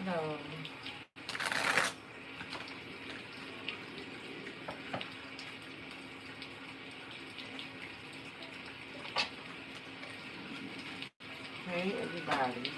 Hello. Hey, everybody.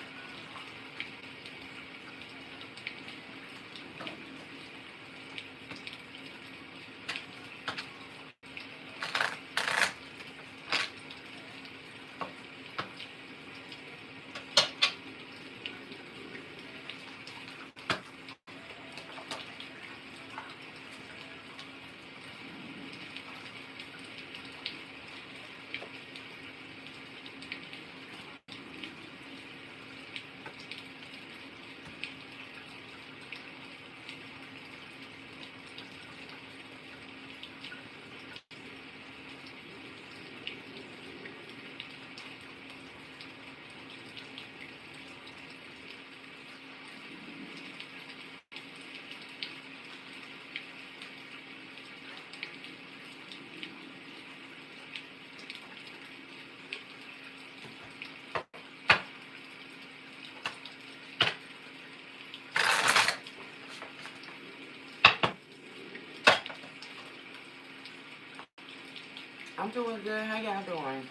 I'm doing good. How y'all doing?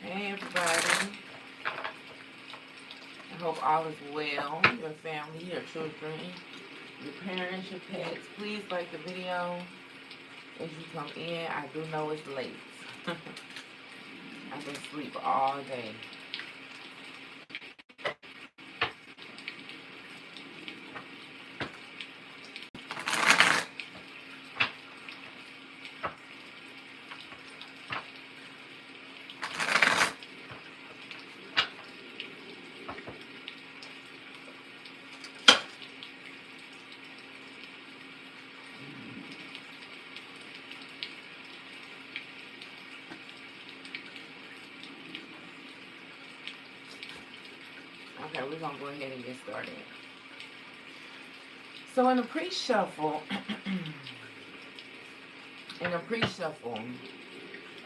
Hey, everybody. I hope all is well. Your family, your children, your parents, your pets. Please like the video as you come in. I do know it's late. I've been asleep all day. Okay, we're going to go ahead and get started. So in the pre-shuffle,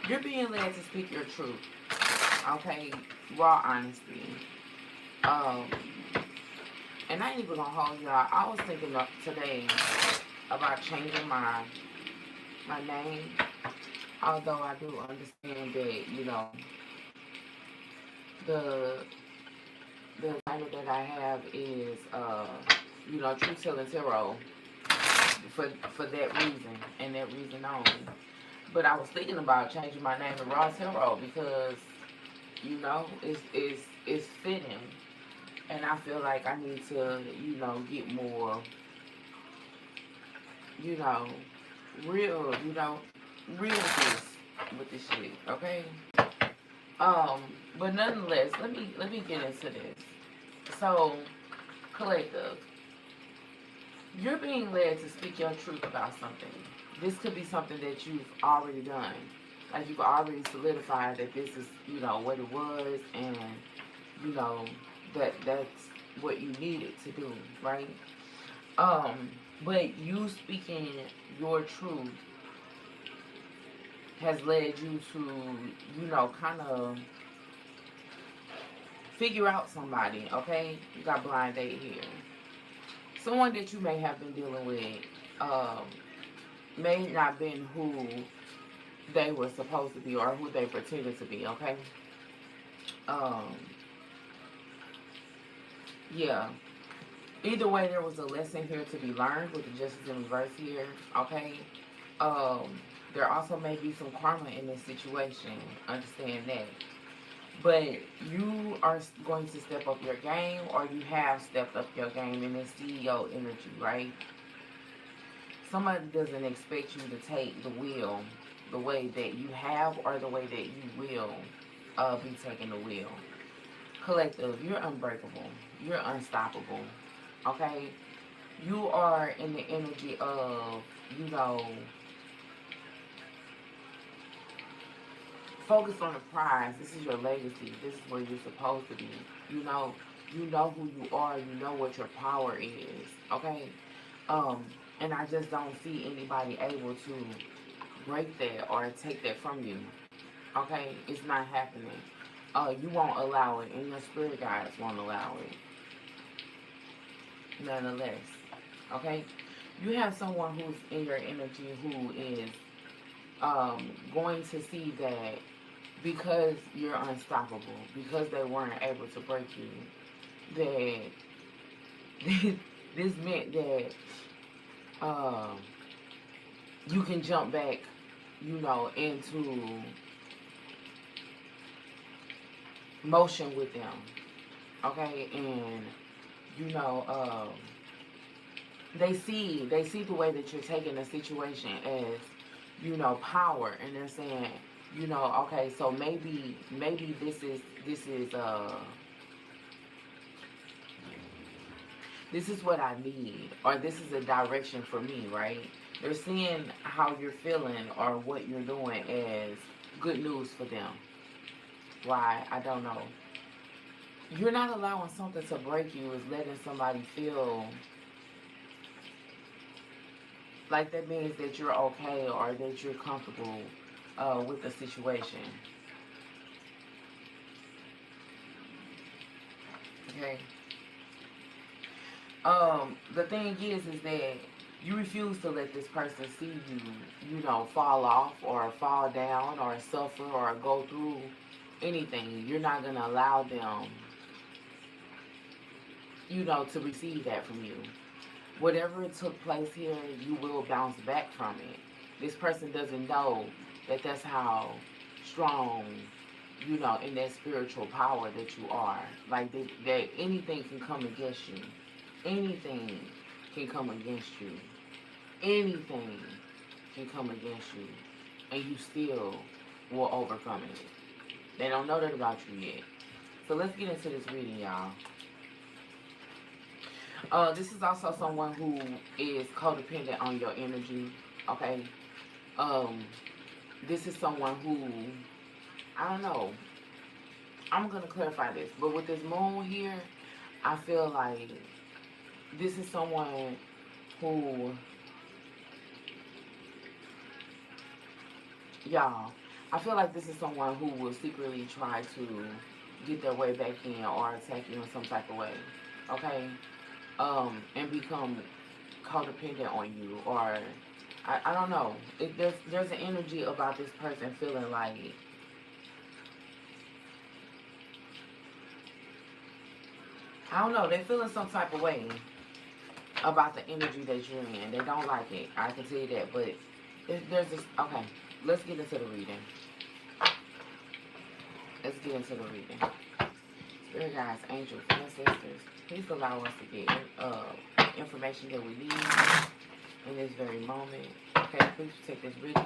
you're being led to speak your truth. Okay, raw honesty. Um, and I ain't even gonna hold y'all. I was thinking today about changing my name. Although I do understand that, the the title that I have is Truth Telling Tarot for that reason and that reason only. But I was thinking about changing my name to Raw Tarot because it's fitting, and I feel like I need to get more you know real real with this shit. Okay. Um, but nonetheless, let me get into this. So, collective, you're being led to speak your truth about something. This could be something that you've already done. Like you've already solidified that this is, what it was, and you know that's what you needed to do, right? But you speaking your truth has led you to, kind of figure out somebody, okay? You got blind date here. Someone that you may have been dealing with um, may not been who they were supposed to be or who they pretended to be, okay? Um, yeah. Either way, there was a lesson here to be learned with the justice in reverse here, okay? Um, there also may be some karma in this situation. Understand that. But you are going to step up your game, or you have stepped up your game in this CEO energy, right? Somebody doesn't expect you to take the wheel the way that you have or the way that you will be taking the wheel. Collective, you're unbreakable. You're unstoppable. Okay? You are in the energy of, you know, focus on the prize. This is your legacy. This is where you're supposed to be. You know who you are. You know what your power is. Okay? Um, And I just don't see anybody able to break that or take that from you. Okay? It's not happening. You won't allow it, and your spirit guides won't allow it. Nonetheless. Okay? You have someone who's in your energy who is going to see that because you're unstoppable, because they weren't able to break you, that this meant that you can jump back, into motion with them, okay? And you know, they see the way that you're taking the situation as, power, and they're saying, okay, so maybe this is what I need, or this is a direction for me, right? They're seeing how you're feeling or what you're doing as good news for them. Why? I don't know. You're not allowing something to break you, is letting somebody feel like that means that you're okay or that you're comfortable with the situation. Okay. The thing is that you refuse to let this person see you, fall off or fall down or suffer or go through anything. You're not gonna allow them, to receive that from you. Whatever took place here, you will bounce back from it. This person doesn't know that that's how strong, in that spiritual power that you are. Like that anything can come against you. Anything can come against you. Anything can come against you. And you still will overcome it. They don't know that about you yet. So let's get into this reading, y'all. This is also someone who is codependent on your energy. Okay. This is someone who, I don't know. I'm gonna clarify this, but with this moon here, I feel like this is someone who, y'all, I feel like this is someone who will secretly try to get their way back in or attack you in some type of way. Okay. And become codependent on you, or I don't know. There's an energy about this person feeling like, I don't know, they're feeling some type of way about the energy that you're in. They don't like it. I can tell you that. But there's this. Okay, let's get into the reading. Let's get into the reading. Spirit guides, angels, ancestors, please allow us to get information that we need in this very moment. Okay, please take this reading.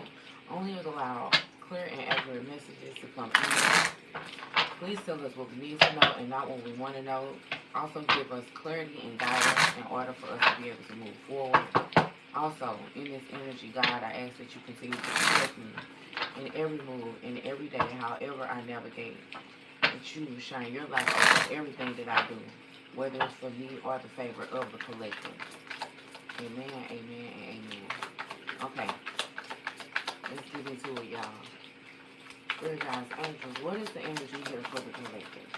Only allow clear and accurate messages to come in. Please tell us what we need to know and not what we want to know. Also give us clarity and guidance in order for us to be able to move forward. Also, in this energy, God, I ask that you continue to protect me in every move, in every day, however I navigate. That you shine your light over everything that I do, whether it's for me or the favor of the collective. Amen, amen, and amen. Okay, let's get into it, y'all. Spirit guides, angels, what is the energy here for the collective?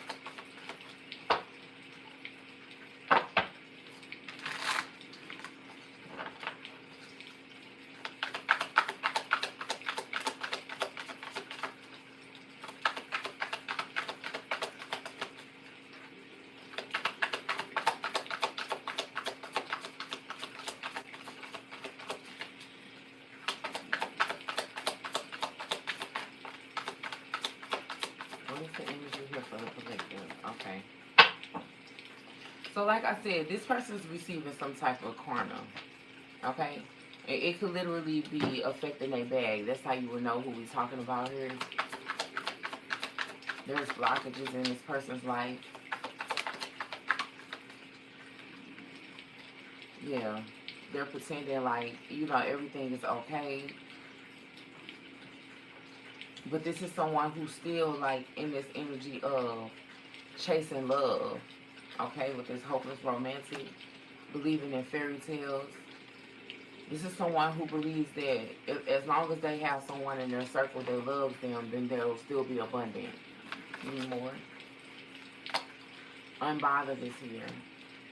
What is the energy here for the collective? Okay. So like I said, this person is receiving some type of karma. Okay? It could literally be affecting their bag. That's how you would know who we're talking about here. There's blockages in this person's life. Yeah. They're pretending like, everything is okay. But this is someone who's still like in this energy of chasing love. Okay, with this hopeless romantic, believing in fairy tales. This is someone who believes that as long as they have someone in their circle that loves them, then they'll still be abundant. Need more? Unbothered is here.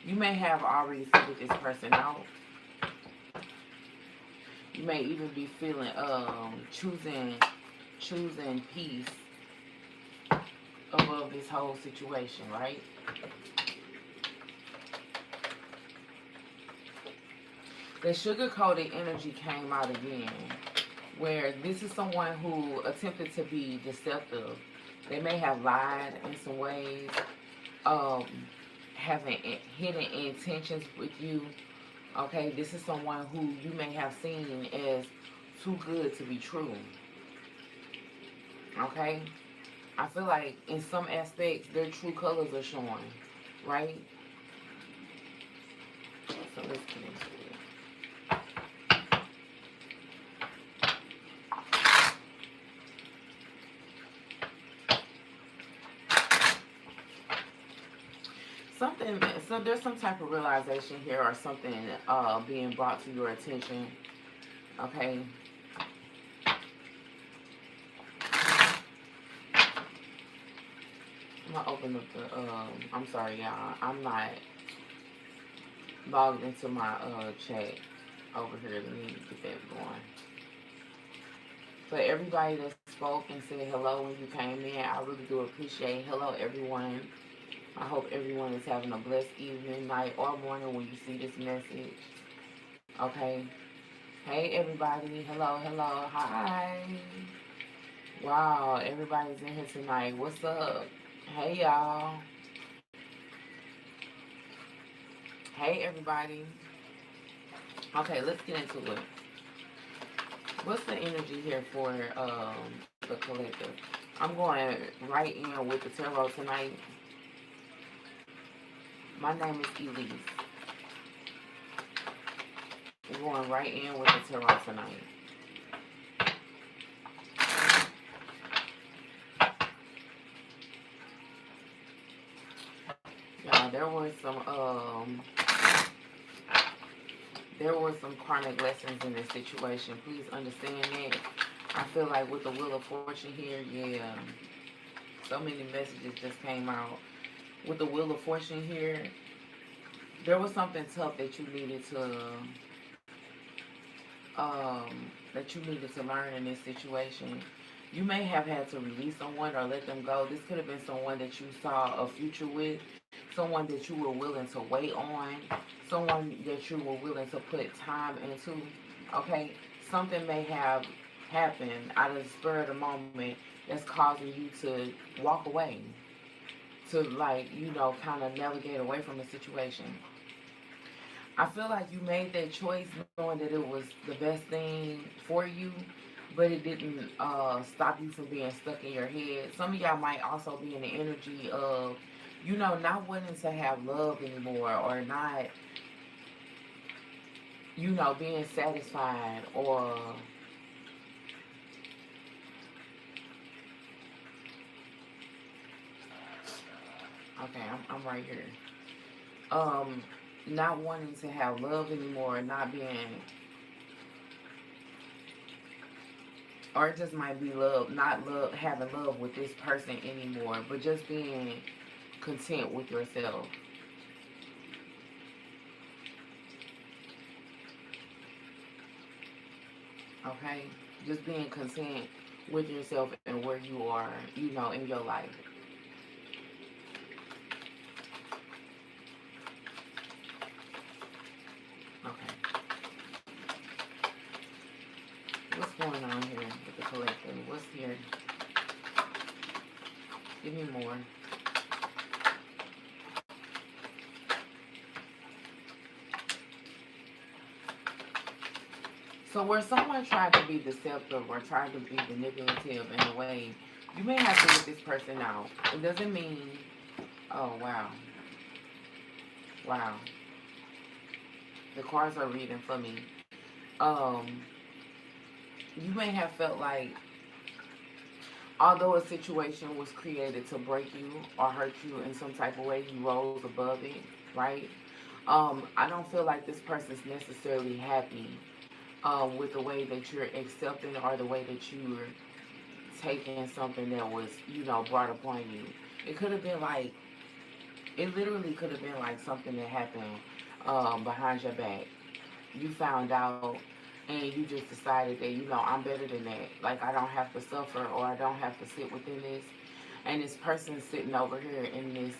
You may have already figured this person out. You may even be feeling choosing peace above this whole situation, right? The sugar-coated energy came out again, where this is someone who attempted to be deceptive. They may have lied in some ways, um, having hidden intentions with you. Okay, this is someone who you may have seen as too good to be true. Okay, I feel like in some aspects their true colors are showing, right? So let's get into it. Something, so there's some type of realization here or something being brought to your attention. Okay. I'm gonna open up the I'm sorry y'all, I'm not logged into my chat over here. Let me get that going. For everybody that spoke and said hello when you came in, I really do appreciate. Hello everyone. I hope everyone is having a blessed evening, night, or morning when you see this message. Okay. Hey everybody. Hello, hello. Hi. Wow, everybody's in here tonight. What's up? Hey y'all. Hey everybody. Okay, let's get into it. What's the energy here for the collective? I'm going right in with the tarot tonight. My name is Elise. We're going right in with the tarot tonight. Yeah, there were some karmic lessons in this situation. Please understand that. I feel like with the Wheel of Fortune here, yeah, so many messages just came out. With the Wheel of Fortune here, there was something tough that you needed to learn in this situation. You may have had to release someone or let them go. This could have been someone that you saw a future with, someone that you were willing to wait on, someone that you were willing to put time into. Okay, something may have happened out of the spur of the moment that's causing you to walk away, to kind of navigate away from the situation. I feel like you made that choice knowing that it was the best thing for you, but it didn't stop you from being stuck in your head. Some of y'all might also be in the energy of, not wanting to have love anymore, or not, being satisfied, or okay, I'm right here. Um, Not wanting to have love anymore, not being, or it just might be love, not love, having love with this person anymore, but just being content with yourself. Okay, just being content with yourself and where you are, in your life. Okay, what's going on here with the collective? What's here? Give me more. So where someone tried to be deceptive or tried to be manipulative in a way, you may have to let this person out. It doesn't mean, oh wow, wow. The cards are reading for me. Um, you may have felt like, although a situation was created to break you or hurt you in some type of way, you rose above it, right? I don't feel like this person's necessarily happy with the way that you're accepting or the way that you're taking something that was, brought upon you. It could have been like, it literally could have been like something that happened behind your back. You found out and you just decided that, I'm better than that. Like, I don't have to suffer or I don't have to sit within this. And this person sitting over here in this,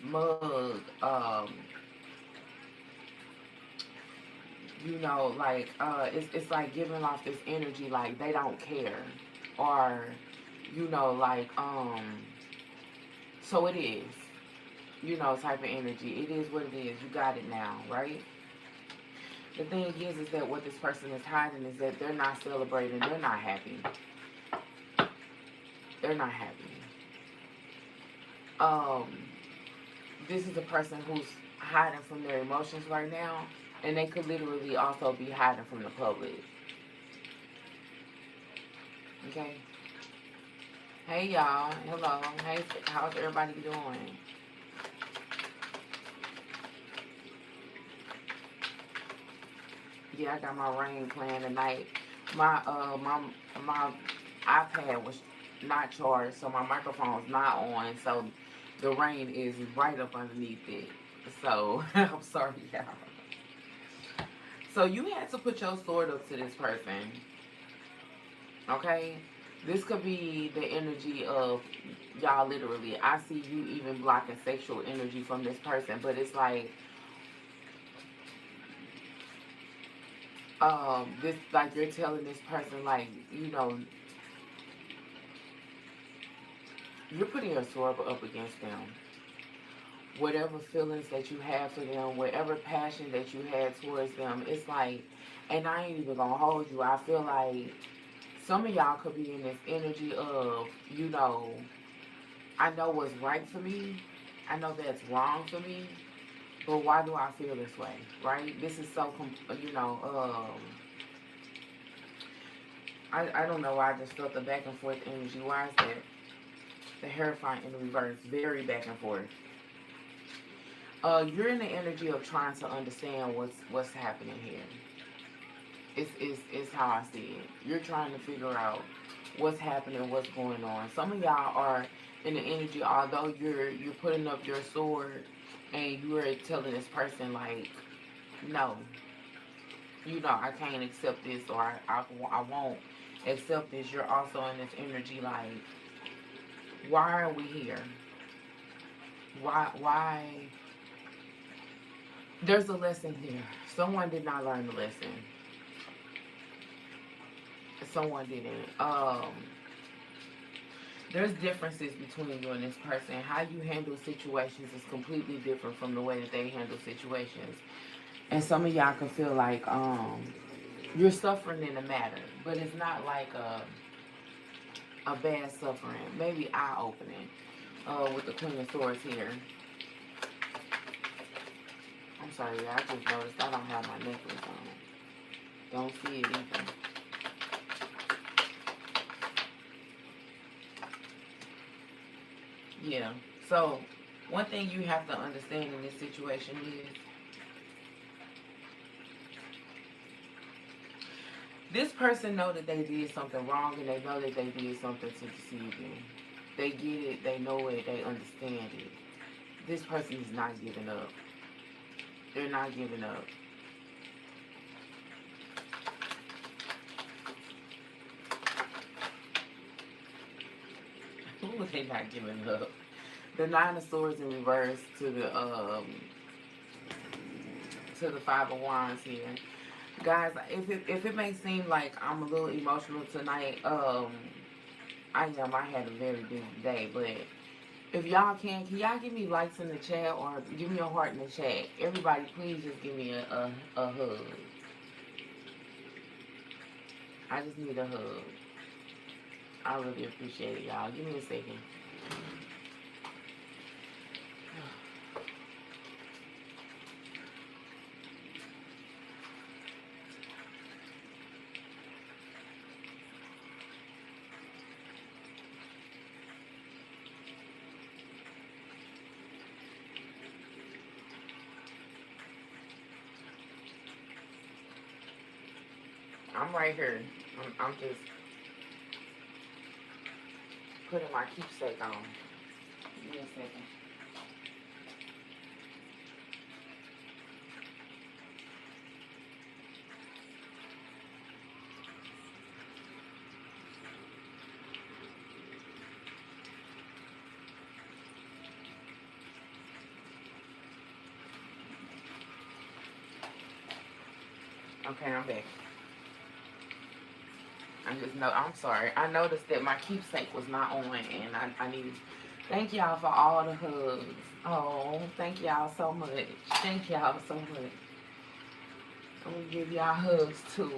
smug, like, it's like giving off this energy like they don't care. Or, like, so it is, type of energy. It is what it is. You got it now, right? The thing is that what this person is hiding is that they're not celebrating. They're not happy. They're not happy. Um, this is a person who's hiding from their emotions right now, and they could literally also be hiding from the public. Okay? Hey, y'all. Hello. Hey, how's everybody doing? Yeah, I got my rain playing tonight. My iPad was not charged, so my microphone's not on. So the rain is right up underneath it. So I'm sorry, y'all. So you had to put your sword up to this person, okay? This could be the energy of y'all. Literally, I see you even blocking sexual energy from this person, but it's like this, like, you're telling this person, like, you're putting your sword up against them. Whatever feelings that you have for them, whatever passion that you had towards them, it's like, and I ain't even gonna hold you. I feel like some of y'all could be in this energy of, I know what's right for me. I know that's wrong for me. But why do I feel this way, right? This is so, I don't know why I just felt the back and forth energy. Why is that? The Hierophant in the reverse, very back and forth. You're in the energy of trying to understand what's happening here. It's how I see it. You're trying to figure out what's happening, what's going on. Some of y'all are in the energy, although you're putting up your sword and you are telling this person, like, no, I can't accept this, or I won't accept this. You're also in this energy like, why are we here? Why? There's a lesson here. Someone did not learn the lesson. Someone didn't. There's differences between you and this person. How you handle situations is completely different from the way that they handle situations. And some of y'all can feel like you're suffering in a matter, but it's not like a bad suffering. Maybe eye opening. With the Queen of Swords here. I'm sorry, I just noticed I don't have my necklace on. Don't see it either. Yeah. So one thing you have to understand in this situation is this person know that they did something wrong, and they know that they did something to deceive you. They get it, they know it, they understand it. This person is not giving up. They're not giving up. Who are they not giving up? The Nine of Swords in reverse to the Five of Wands here. Guys, if it may seem like I'm a little emotional tonight, I am. I had a very busy day, but if y'all can y'all give me likes in the chat or give me a heart in the chat? Everybody, please just give me a hug. I just need a hug. I really appreciate it, y'all. Give me a second. I'm right here. I'm just putting my keepsake on. Give me a second. Okay, I'm back. I'm sorry. I noticed that my keepsake was not on, and I needed. Thank y'all for all the hugs. Oh, thank y'all so much. Thank y'all so much. I'm gonna give y'all hugs too.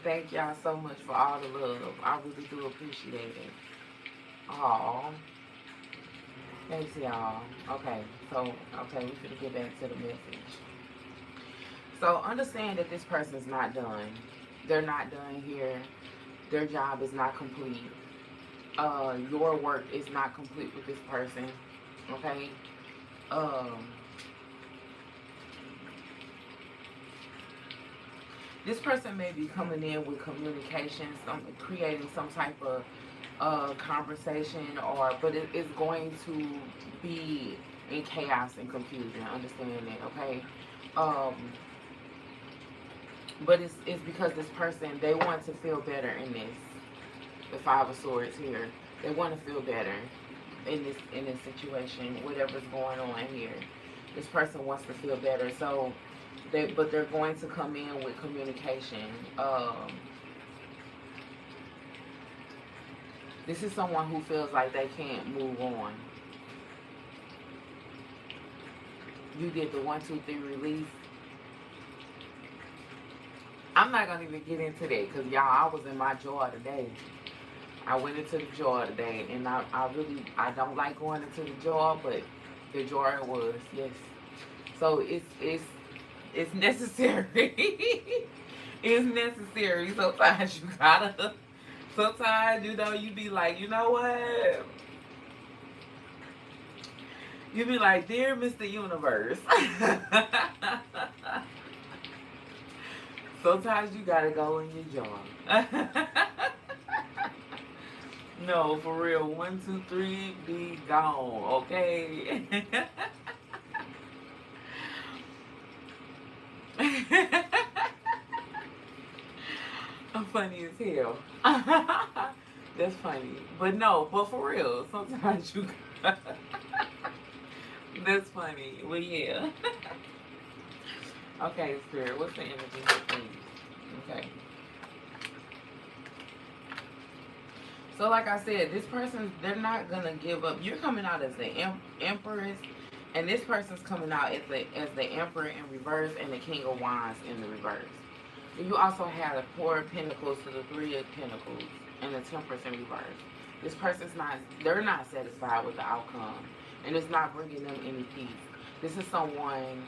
Thank y'all so much for all the love. I really do appreciate it. Oh, thanks y'all. Okay, we finna get back to the message. So understand that this person's not done. They're not done here. Their job is not complete. Your work is not complete with this person. Okay. Um, this person may be coming in with communication, creating some type of conversation, but it's going to be in chaos and confusion. Understand that, okay? Um, but it's because this person, they want to feel better in this. The Five of Swords here, they want to feel better in this situation, whatever's going on here. This person wants to feel better, so they're going to come in with communication. This is someone who feels like they can't move on. You did the 1, 2, 3 release. I'm not gonna even get into that because y'all, I was in my jaw today. I went into the jaw today, and I don't like going into the jaw, but the jaw it was, yes. So it's necessary. It's necessary. Sometimes you gotta. Sometimes you be like, you know what? You be like, dear Mr. Universe. Sometimes you gotta go in your jar. No, for real. 1, 2, 3, be gone. Okay. I'm funny as hell. That's funny. But for real, sometimes you. That's funny. Well, yeah. Okay, Spirit, what's the energy here, please? Okay. So, like I said, this person, they're not going to give up. You're coming out as the Empress, and this person's coming out as the Emperor in reverse and the King of Wands in the reverse. You also have the Four of Pentacles to the Three of Pentacles and the Temperance in reverse. This person's they're not satisfied with the outcome, and it's not bringing them any peace. This is someone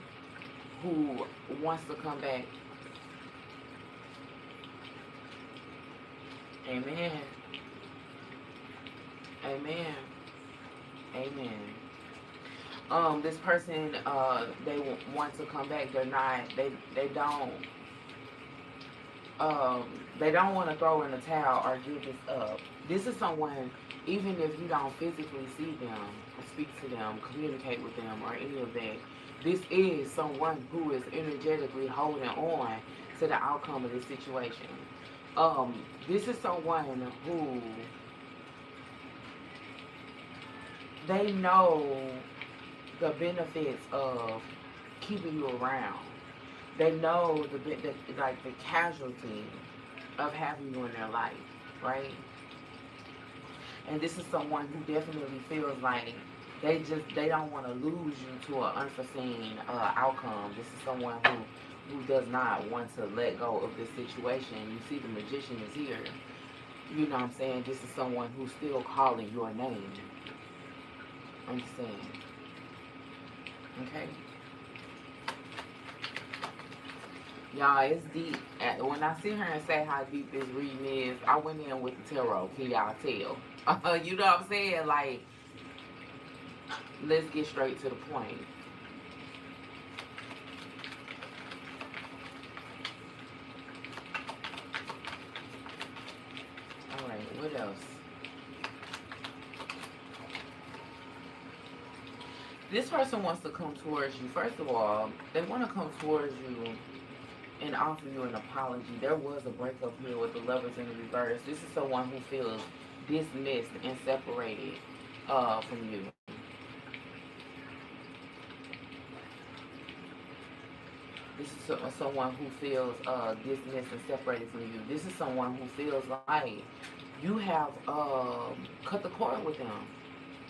who wants to come back. Amen. Amen. Amen. This person, they want to come back. They're not. They don't want to throw in the towel or give this up. This is someone, even if you don't physically see them, speak to them, communicate with them, or any of that, this is someone who is energetically holding on to the outcome of this situation. This is someone who they know the benefits of keeping you around. They know the casualty of having you in their life, right? And this is someone who definitely feels like they don't want to lose you to an unforeseen outcome. This is someone who does not want to let go of this situation. You see, the Magician is here. You know what I'm saying? This is someone who's still calling your name. Understand? Okay. Y'all, it's deep. When I sit here and say how deep this reading is, I went in with the tarot. Can y'all tell? You know what I'm saying? Like, let's get straight to the point. This person wants to come towards you. First of all, they want to come towards you and offer you an apology. There was a breakup here with the lovers in the reverse. This is someone who feels dismissed and separated from you. This is someone who feels dismissed and separated from you. This is someone who feels like you have cut the cord with them,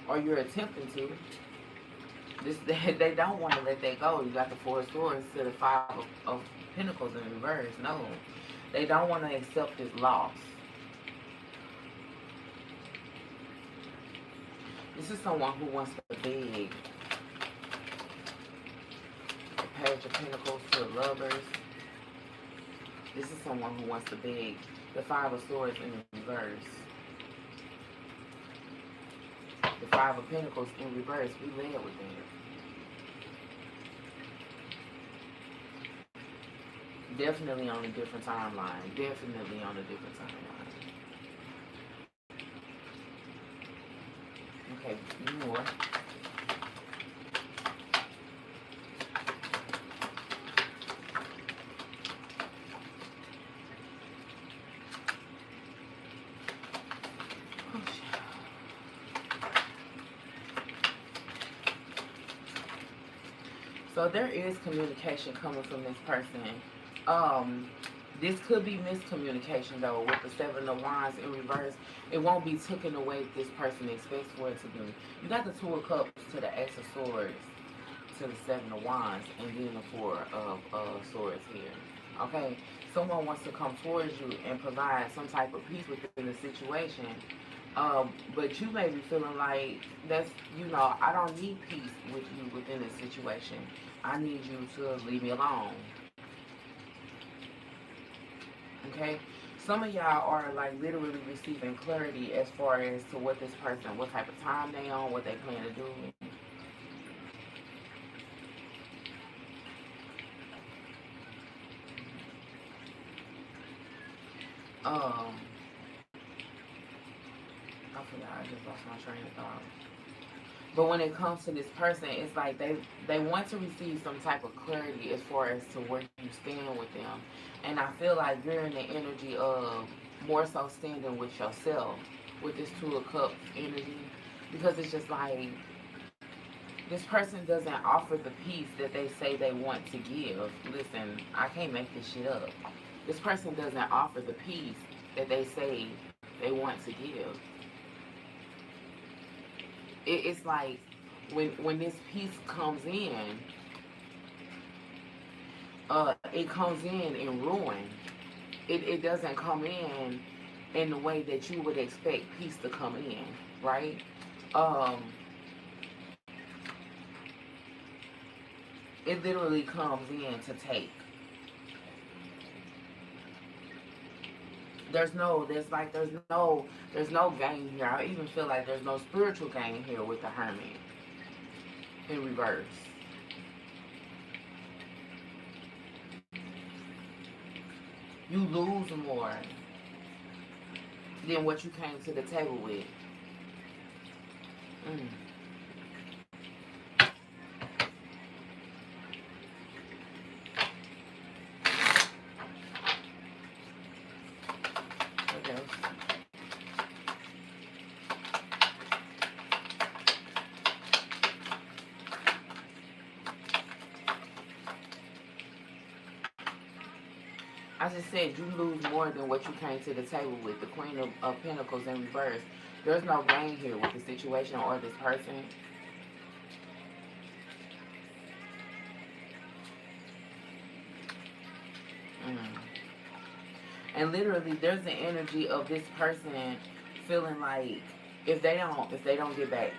or you're attempting to. This they don't want to let that go. You got the Four of Swords to the Five of Pentacles in reverse. No, they don't want to accept this loss. This is someone who wants to beg. The Page of Pentacles to the lovers. This is someone who wants to beg. The Five of Swords in reverse. The Five of Pentacles in reverse. We led with that. Definitely on a different timeline. Definitely on a different timeline. Okay, more. So there is communication coming from this person. This could be miscommunication though with the Seven of Wands in reverse. It won't be taken away if this person expects for it to be. You got the Two of Cups to the Ace of Swords to the Seven of Wands, and then the Four of Swords here. Okay, someone wants to come towards you and provide some type of peace within the situation. But you may be feeling like that's, I don't need peace with you within this situation. I need you to leave me alone. Okay? Some of y'all are like literally receiving clarity as far as to what this person, what type of time they on, what they plan to do. I forgot, I just lost my train of thought. But when it comes to this person, it's like they want to receive some type of clarity as far as to where you stand with them. And I feel like you're in the energy of more so standing with yourself with this Two of Cups energy. Because it's just like this person doesn't offer the peace that they say they want to give. Listen, I can't make this shit up. This person doesn't offer the peace that they say they want to give. It's like when this peace comes in, it comes in ruin. It doesn't come in the way that you would expect peace to come in, right? It literally comes in to take. There's no gain here. I even feel like there's no spiritual gain here with the Hermit in reverse. You lose more than what you came to the table with. I just said you lose more than what you came to the table with. The Queen of Pentacles in reverse. There's no gain here with the situation or this person. And literally, there's the energy of this person feeling like if they don't get back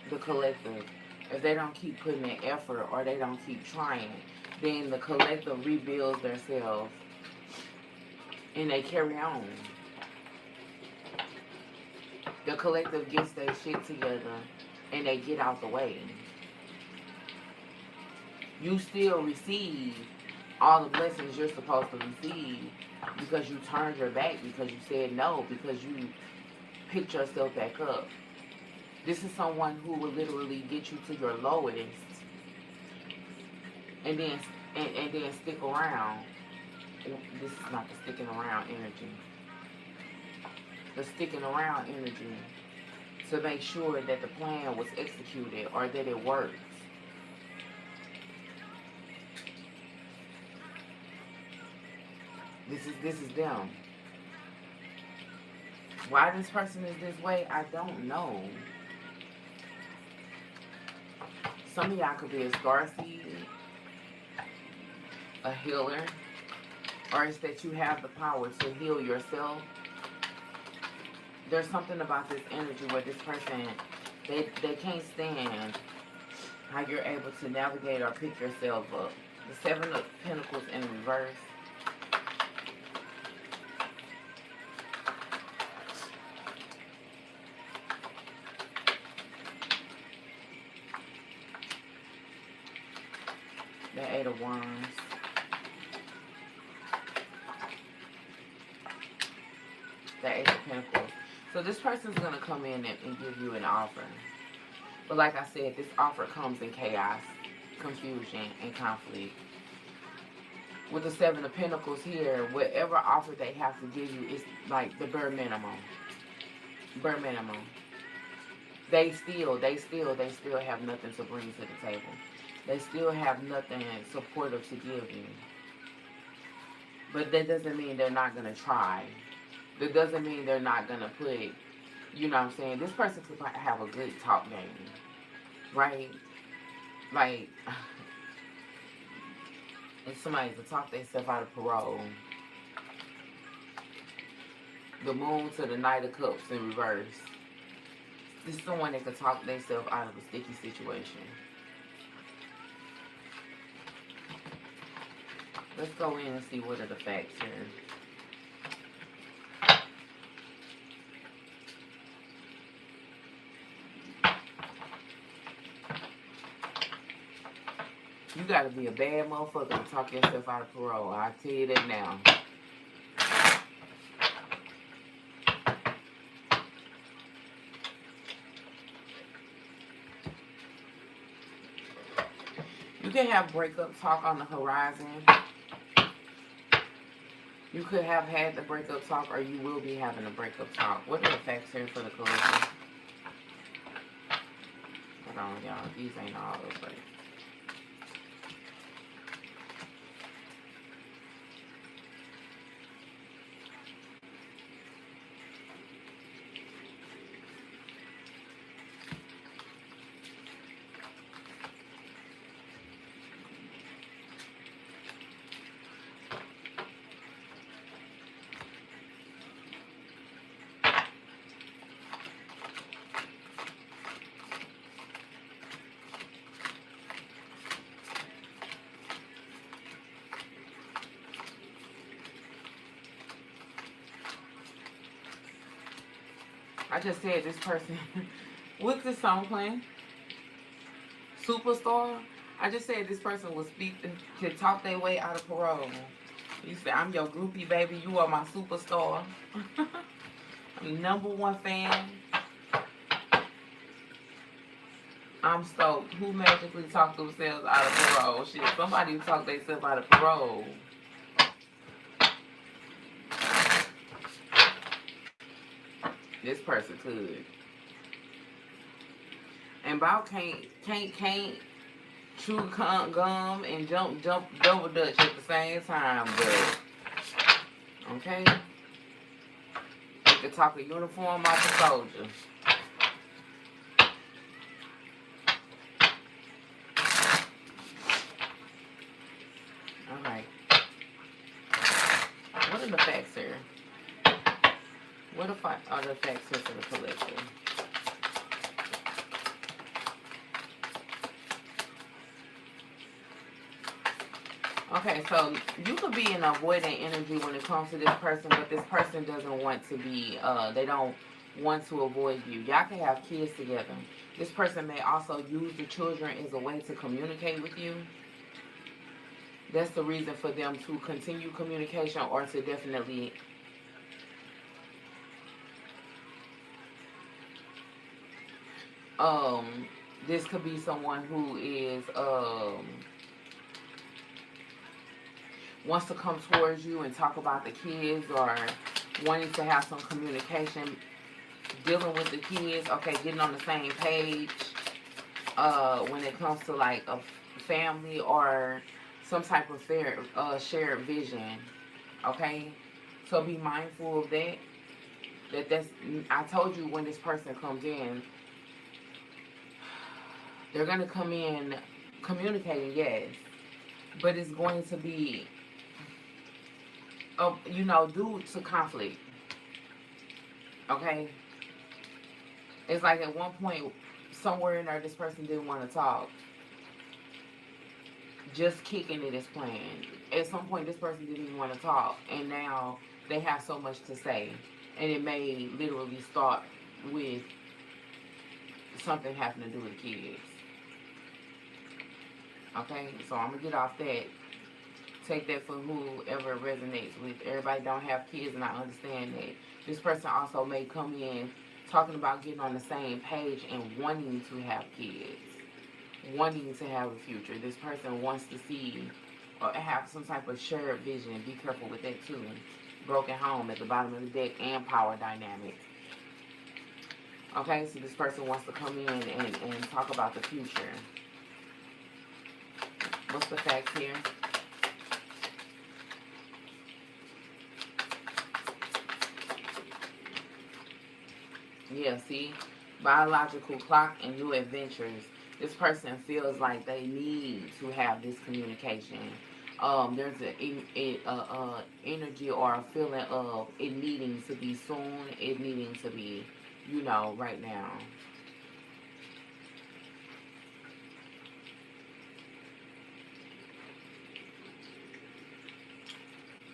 the collective, if they don't keep putting in effort or they don't keep trying, then the collective rebuilds themselves and they carry on. The collective gets their shit together and they get out the way. You still receive all the blessings you're supposed to receive because you turned your back, because you said no, because you picked yourself back up. This is someone who will literally get you to your lowest and then and then stick around. This is not the sticking around energy. The sticking around energy to make sure that the plan was executed or that it works. This is them. Why this person is this way, I don't know. Some of y'all could be a starseed, a healer, or it's that you have the power to heal yourself. There's something about this energy where this person, they can't stand how you're able to navigate or pick yourself up. The Seven of Pentacles in reverse. The Eight of Wands. The Ace of Pentacles. So this person's going to come in and give you an offer. But like I said, this offer comes in chaos, confusion, and conflict. With the Seven of Pentacles here, whatever offer they have to give you is like the bare minimum. Bare minimum. They still have nothing to bring to the table. They still have nothing supportive to give you. But that doesn't mean they're not going to try. That doesn't mean they're not going to put, you know what I'm saying? This person could have a good talk game, right? Like, if somebody to talk themselves out of parole. The Moon to the Knight of Cups in reverse. This is someone that could talk themselves out of a sticky situation. Let's go in and see what are the facts here. You gotta be a bad motherfucker to talk yourself out of parole. I'll tell you that now. You can have breakup talk on the horizon. You could have had the breakup talk, or you will be having a breakup talk. What are the facts here for the collective? Hold on, y'all. These ain't all the way. I just said this person, what's this song playing? Superstar? I just said this person will speak, can talk their way out of parole. You say, I'm your groupie, baby. You are my superstar. I'm #1 fan. I'm stoked. Who magically talked themselves out of parole? Shit, somebody talked themselves out of parole. This person could. And Bob can't chew gum and jump double dutch at the same time, but okay. You could talk a uniform off a soldier. Alright. What are the facts here? What are the facts here for the collective? Okay, so you could be in avoidant energy when it comes to this person, but this person doesn't want to be, they don't want to avoid you. Y'all can have kids together. This person may also use the children as a way to communicate with you. That's the reason for them to continue communication or to definitely Um, this could be someone who is wants to come towards you and talk about the kids, or wanting to have some communication dealing with the kids. Okay, getting on the same page when it comes to like a family or some type of shared vision. Okay, so be mindful of that. That's I told you, when this person comes in, they're gonna come in communicating, yes, but it's going to be, due to conflict. Okay, it's like at one point, somewhere in there, this person didn't want to talk. Just kicking it is planned. At some point, this person didn't even want to talk, and now they have so much to say, and it may literally start with something having to do with kids. Okay, so I'm gonna get off that. Take that for whoever resonates with. Everybody don't have kids, and I understand that. This person also may come in talking about getting on the same page and wanting to have kids, wanting to have a future. This person wants to see or have some type of shared vision. Be careful with that too. Broken home at the bottom of the deck, and power dynamic. Okay, so this person wants to come in and talk about the future. What's the facts here? Yeah, see? Biological clock and new adventures. This person feels like they need to have this communication. There's a energy or a feeling of it needing to be soon, it needing to be, right now.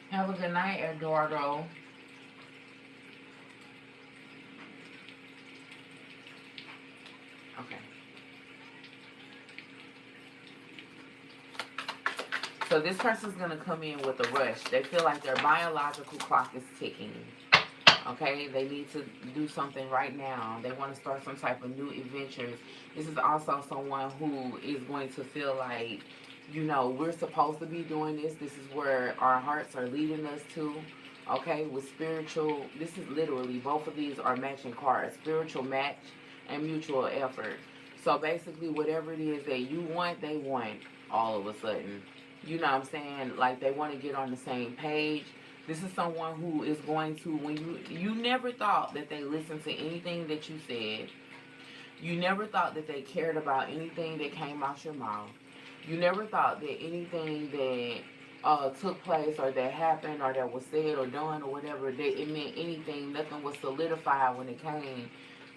Have a good night, Eduardo. Okay. So this person's going to come in with a rush. They feel like their biological clock is ticking. Okay, they need to do something right now. They want to start some type of new adventures. This is also someone who is going to feel like, we're supposed to be doing this. This is where our hearts are leading us to. Okay, with spiritual, this is literally, both of these are matching cards. Spiritual match and mutual effort. So basically, whatever it is that you want, they want all of a sudden. You know what I'm saying? Like, they want to get on the same page. This is someone who is going to, when you never thought that they listened to anything that you said. You never thought that they cared about anything that came out your mouth. You never thought that anything that took place or that happened or that was said or done or whatever, that it meant anything. Nothing was solidified when it came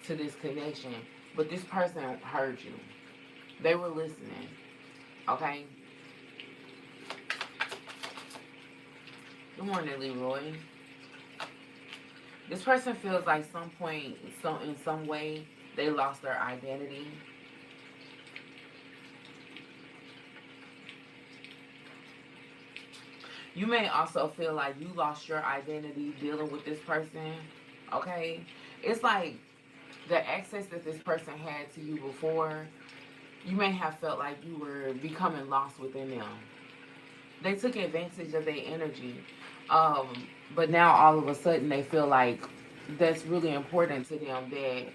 to this connection. But this person heard you. They were listening. Okay? Good morning, Leroy. This person feels like some point, in some way, they lost their identity. You may also feel like you lost your identity dealing with this person. Okay? It's like the access that this person had to you before, you may have felt like you were becoming lost within them. They took advantage of their energy. But now all of a sudden they feel like that's really important to them, that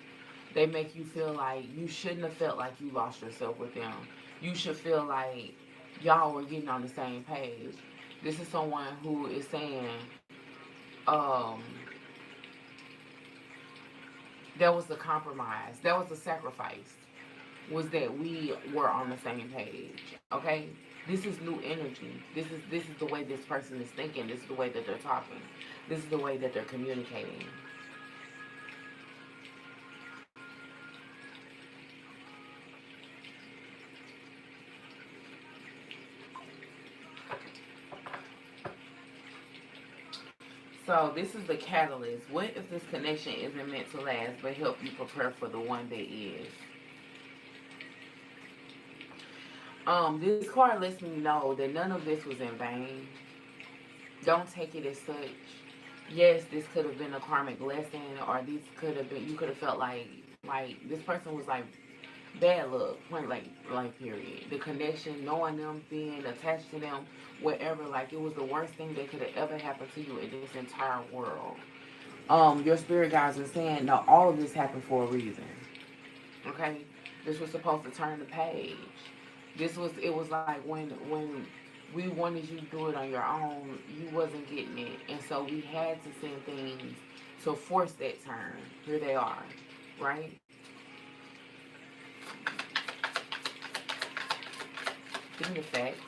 they make you feel like you shouldn't have felt like you lost yourself with them. You should feel like y'all were getting on the same page. This is someone who is saying, um, there was a compromise, there was a sacrifice, was that we were on the same page. Okay? This is new energy. This is the way this person is thinking. This is the way that they're talking. This is the way that they're communicating. So this is the catalyst. What if this connection isn't meant to last, but help you prepare for the one that is? This card lets me know that none of this was in vain. Don't take it as such. Yes, this could have been a karmic lesson, or this could have been, you could have felt like this person was like Bad luck, point like period. The connection, knowing them, being attached to them, whatever, like it was the worst thing that could have ever happened to you in this entire world. Your spirit guides are saying, no, all of this happened for a reason. Okay? This was supposed to turn the page. It was like when we wanted you to do it on your own, you wasn't getting it. And so we had to send things to force that turn. Here they are, right? Give me the facts.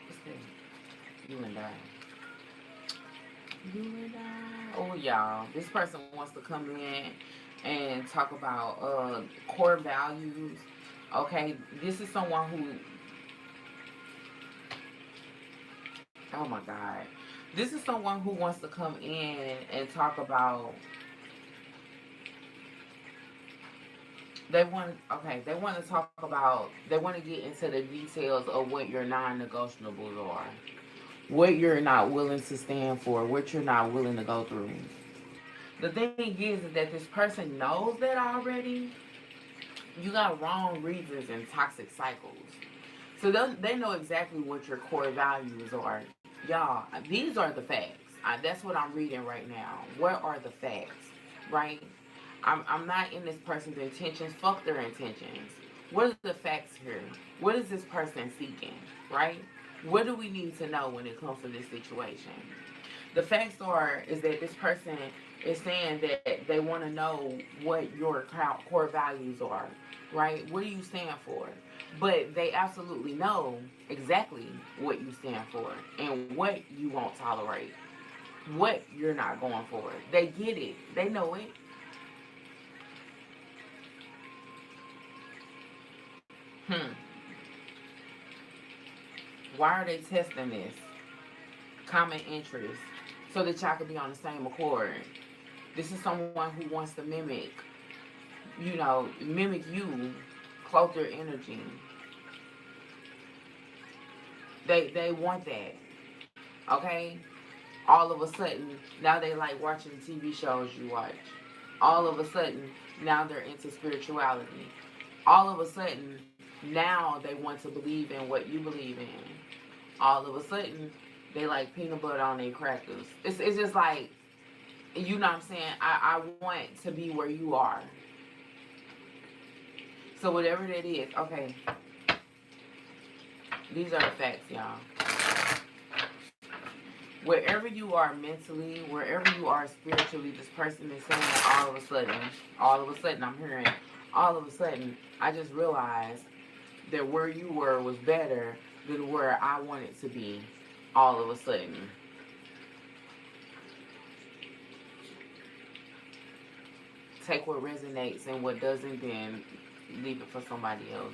What's that? You and I. You and I. Oh, y'all. This person wants to come in and talk about core values. Okay, this is someone who. Oh my God. This is someone who wants to come in and talk about. They want to talk about. They want to get into the details of what your non-negotiables are, what you're not willing to stand for, what you're not willing to go through. The thing is that this person knows that already. You got wrong reasons and toxic cycles. So they know exactly what your core values are. Y'all, these are the facts. That's what I'm reading right now. What are the facts? Right? I'm not in this person's intentions. Fuck their intentions. What are the facts here? What is this person seeking? Right? What do we need to know when it comes to this situation? The facts are is that this person is saying that they want to know what your core values are, right? What do you stand for? But they absolutely know exactly what you stand for and what you won't tolerate, what you're not going for. They get it. They know it. Hmm. Why are they testing this? Common interest. So that y'all can be on the same accord. This is someone who wants to mimic you, cloak their energy. They want that. Okay? All of a sudden, now they like watching the TV shows you watch. All of a sudden, now they're into spirituality. All of a sudden, now they want to believe in what you believe in. All of a sudden, they like peanut butter on their crackers. It's just like, you know what I'm saying? I want to be where you are. So whatever that is, okay. These are the facts, y'all. Wherever you are mentally, wherever you are spiritually, this person is saying that all of a sudden, I'm hearing, all of a sudden, I just realized that where you were was better than where I wanted to be all of a sudden. Take what resonates and what doesn't, then leave it for somebody else.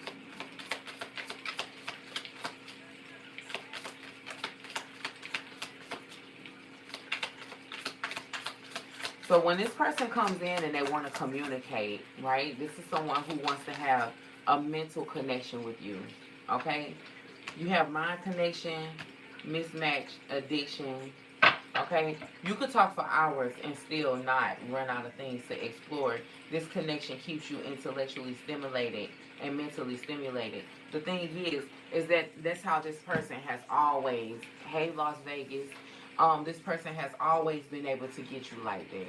So when this person comes in and they want to communicate, right? This is someone who wants to have a mental connection with you. Okay? You have mind connection, mismatch, addiction. Okay? You could talk for hours and still not run out of things to explore. This connection keeps you intellectually stimulated and mentally stimulated. The thing is that that's how this person has always, hey Las Vegas, this person has always been able to get you like that.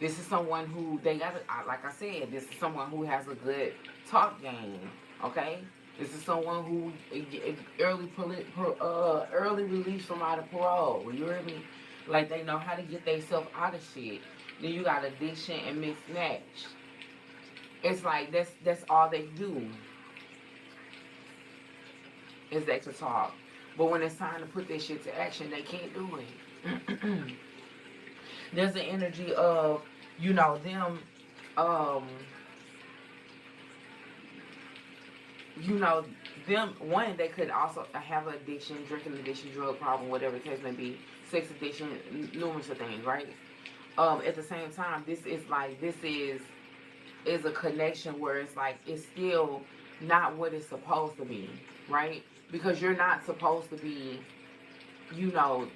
This is someone who like I said, this is someone who has a good talk game. Okay, this is someone who early release from out of parole. You hear me? Like they know how to get themselves out of shit. Then you got addiction and mixed match. It's like that's all they do is they can talk. But when it's time to put this shit to action, they can't do it. There's an energy of, them, one, they could also have an addiction, drinking addiction, drug problem, whatever the case may be, sex addiction, numerous of things, right? At the same time, this is a connection where it's like, it's still not what it's supposed to be, right? Because you're not supposed to be, you know,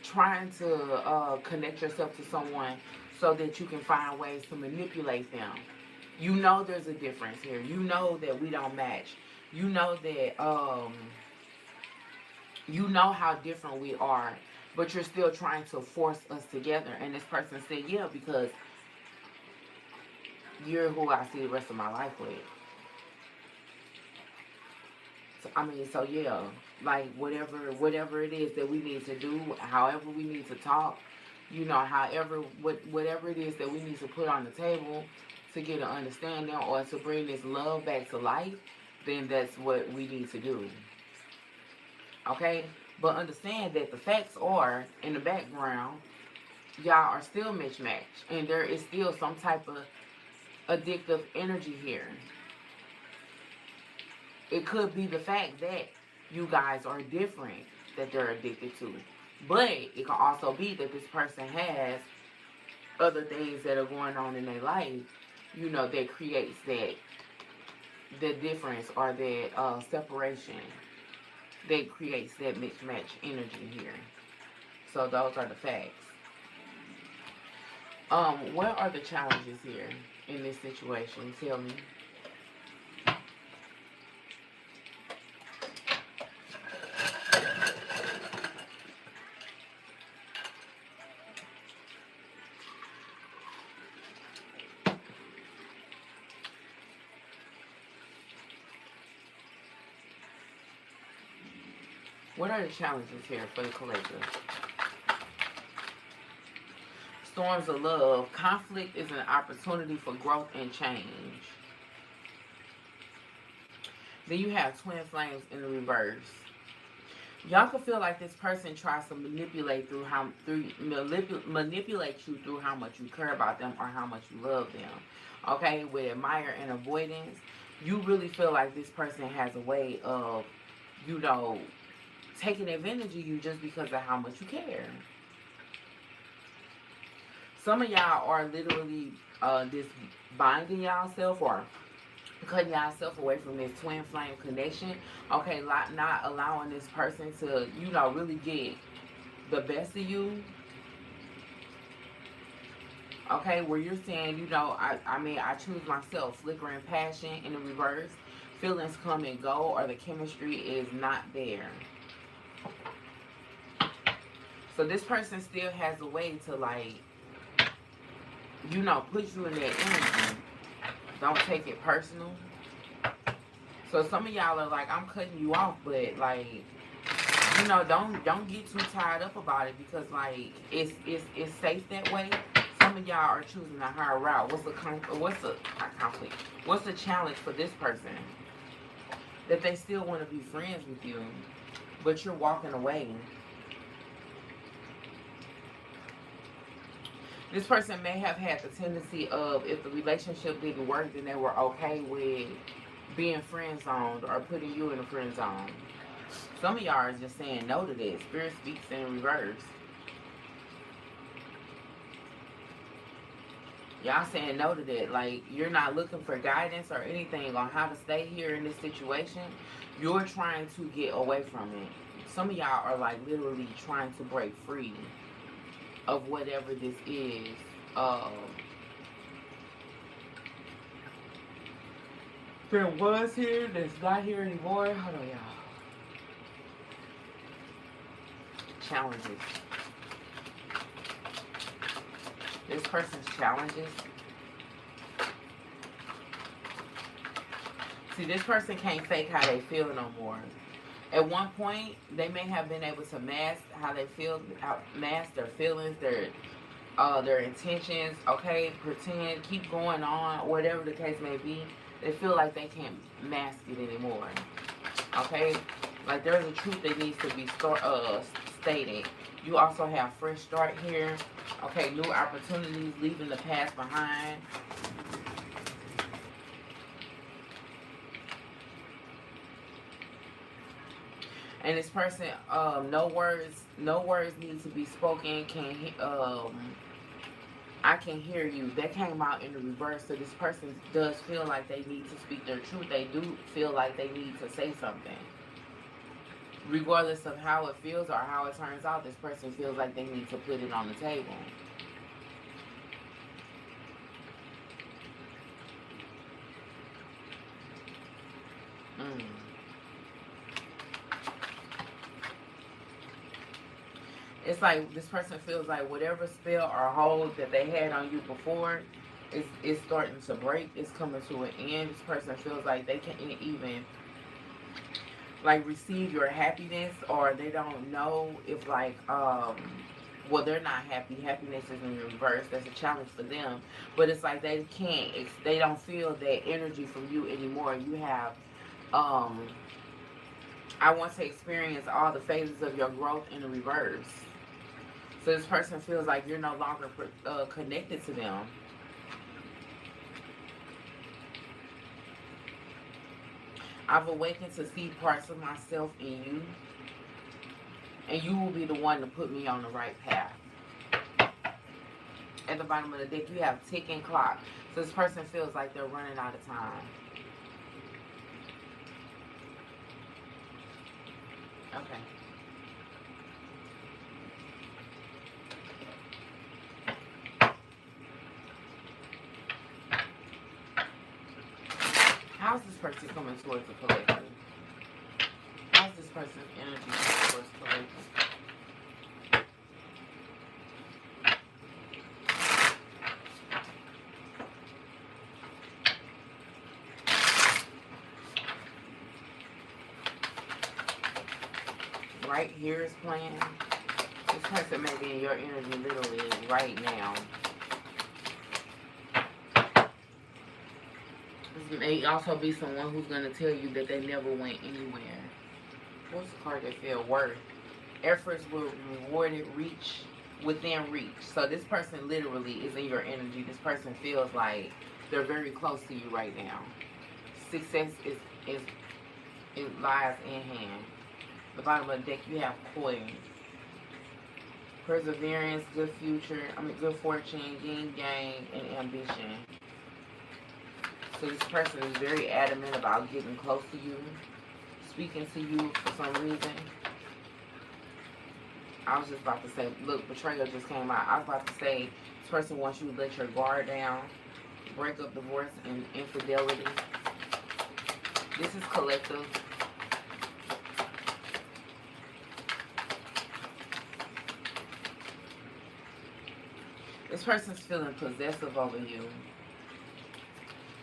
trying to connect yourself to someone so that you can find ways to manipulate them. You know there's a difference here. You know that we don't match. You know that you know how different we are, but you're still trying to force us together. And this person said, yeah, because you're who I see the rest of my life with. So, I mean, so yeah, like whatever it is that we need to do, however we need to talk, you know, whatever it is that we need to put on the table to get an understanding or to bring this love back to life, then that's what we need to do. Okay? But understand that the facts are in the background, y'all are still mismatched, and there is still some type of addictive energy here. It could be the fact that you guys are different that they're addicted to. But it can also be that this person has other things that are going on in their life, you know, that creates that the difference or that separation that creates that mismatch energy here. So those are the facts. What are the challenges here in this situation? Tell me. What are the challenges here for the collective? Storms of love. Conflict is an opportunity for growth and change. Then you have twin flames in the reverse. Y'all can feel like this person tries to manipulate you through how much you care about them or how much you love them. Okay, with admire and avoidance, you really feel like this person has a way of, you know, taking advantage of you just because of how much you care. Some of y'all are literally just binding y'all or cutting yourself away from this twin flame connection. Okay, not allowing this person to, you know, really get the best of you. Okay, where you're saying, you know, I mean, I choose myself. Flickering passion in the reverse. Feelings come and go, or the chemistry is not there. So this person still has a way to, like, you know, put you in that energy. Don't take it personal. So some of y'all are like, I'm cutting you off, but like, you know, don't get too tied up about it because like it's safe that way. Some of y'all are choosing a higher route. What's the conflict? What's the challenge for this person? That they still want to be friends with you, but you're walking away. This person may have had the tendency of, if the relationship didn't work, then they were okay with being friend zoned or putting you in a friend zone. Some of y'all are just saying no to this. Spirit speaks in reverse. Y'all saying no to that. Like, you're not looking for guidance or anything on how to stay here in this situation. You're trying to get away from it. Some of y'all are like literally trying to break free of whatever this is. There was here, that's not here anymore. Hold on, y'all. Challenges. This person's challenges. See, this person can't fake how they feel no more. At one point, they may have been able to mask how they feel, mask their feelings, their intentions. Okay, pretend, keep going on, whatever the case may be. They feel like they can't mask it anymore. Okay, like there's a truth that needs to be stated. You also have fresh start here. Okay, new opportunities, leaving the past behind. And this person, no words need to be spoken. I can hear you. That came out in the reverse. So this person does feel like they need to speak their truth. They do feel like they need to say something. Regardless of how it feels or how it turns out, this person feels like they need to put it on the table. Mm. It's like this person feels like whatever spell or hold that they had on you before is starting to break. It's coming to an end. This person feels like they can't even like receive your happiness, or they don't know if like well, they're not happy. Happiness is in reverse. That's a challenge for them. But it's like they can't. They don't feel that energy from you anymore. You have um I want to experience all the phases of your growth in the reverse. So this person feels like you're no longer connected to them. I've awakened to see parts of myself in you, and you will be the one to put me on the right path. At the bottom of the deck, you have ticking clock. So this person feels like they're running out of time. Okay. How's this person coming towards the collective? How's this person's energy coming towards the collective? Right here is playing. This person may be in your energy literally right now. This may also be someone who's going to tell you that they never went anywhere. What's the card that feel worth? Efforts will be rewarded, reach within reach. So this person literally is in your energy. This person feels like they're very close to you right now. Success is it lies in hand. The bottom of the deck, you have coin. Perseverance, good future, good fortune, yin yang, and ambition. So this person is very adamant about getting close to you, speaking to you for some reason. I was just about to say, look, betrayal just came out. I was about to say, this person wants you to let your guard down, break up divorce and infidelity. This is collective. This person's feeling possessive over you.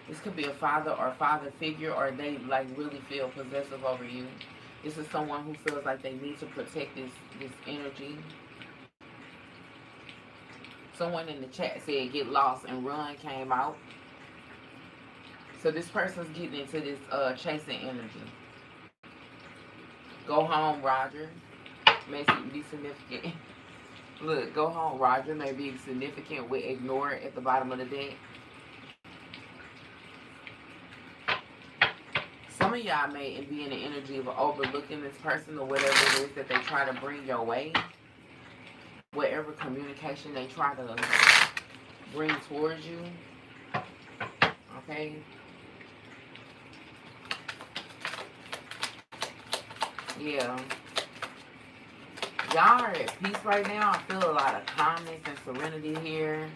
This could be a father or father figure, or they like really feel possessive over you. This is someone who feels like they need to protect this energy. Someone in the chat said get lost and run came out. So this person's getting into this chasing energy. Go home, Roger. May be significant. Look, go home, Roger may be significant with ignore at the bottom of the deck. Some of y'all may be in the energy of overlooking this person or whatever it is that they try to bring your way. Whatever communication they try to bring towards you. Okay? Yeah. Y'all are at peace right now. I feel a lot of calmness and serenity here.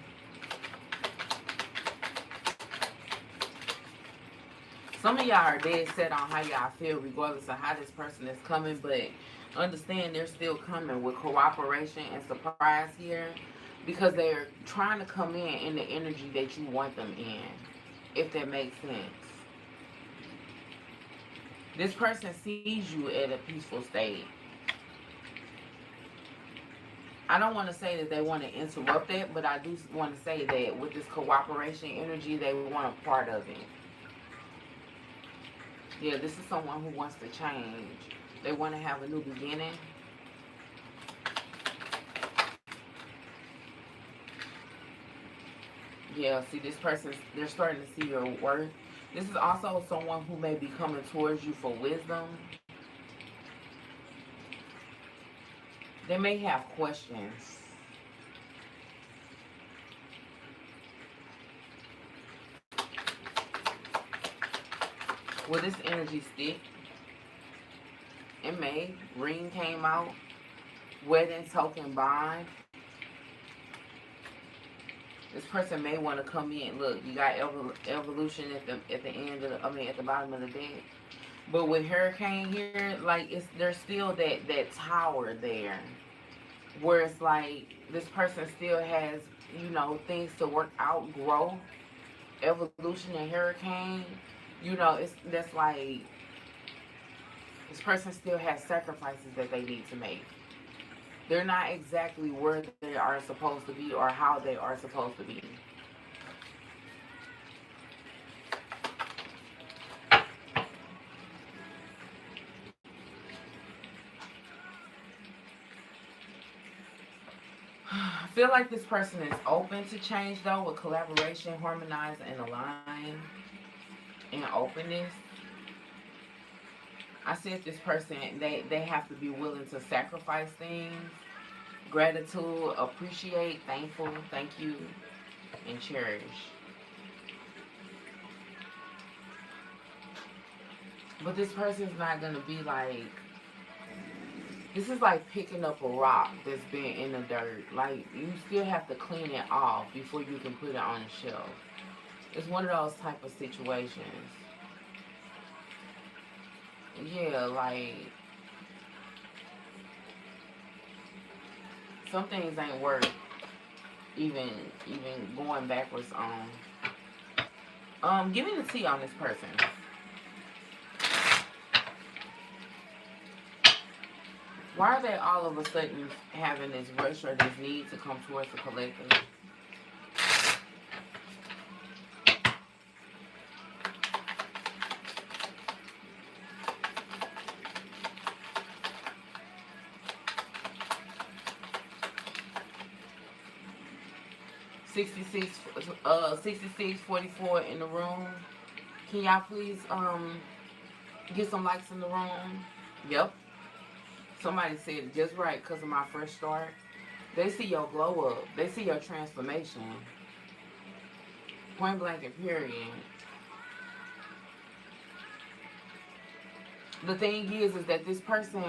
Some of y'all are dead set on how y'all feel regardless of how this person is coming, but understand they're still coming with cooperation and surprise here because they're trying to come in the energy that you want them in, if that makes sense. This person sees you at a peaceful state. I don't want to say that they want to interrupt it, but I do want to say that with this cooperation energy, they want a part of it. Yeah, this is someone who wants to change. They want to have a new beginning. Yeah, see this person, they're starting to see your worth. This is also someone who may be coming towards you for wisdom. They may have questions. Will this energy stick? in May. Ring came out. Wedding token bond. This person may want to come in. Look, you got evolution at the end of the, I mean at the bottom of the deck. But with Hurricane here, like there's still that tower there, where it's like this person still has, you know, things to work out, grow. Evolution and Hurricane, you know, it's that's like this person still has sacrifices that they need to make. They're not exactly where they are supposed to be or how they are supposed to be. I feel like this person is open to change though, with collaboration, harmonize, and align, and openness. I said this person, they have to be willing to sacrifice things. Gratitude, appreciate, thankful, thank you, and cherish. But this person's not gonna be like, this is like picking up a rock that's been in the dirt. Like, you still have to clean it off before you can put it on the shelf. It's one of those type of situations. Yeah, like, some things ain't worth even going backwards on. Give me the tea on this person. Why are they all of a sudden having this rush or this need to come towards the collective? 6644 in the room. Can y'all please get some likes in the room? Yep. Somebody said it just right because of my fresh start. They see your glow up. They see your transformation. Point blank and period. The thing is that this person,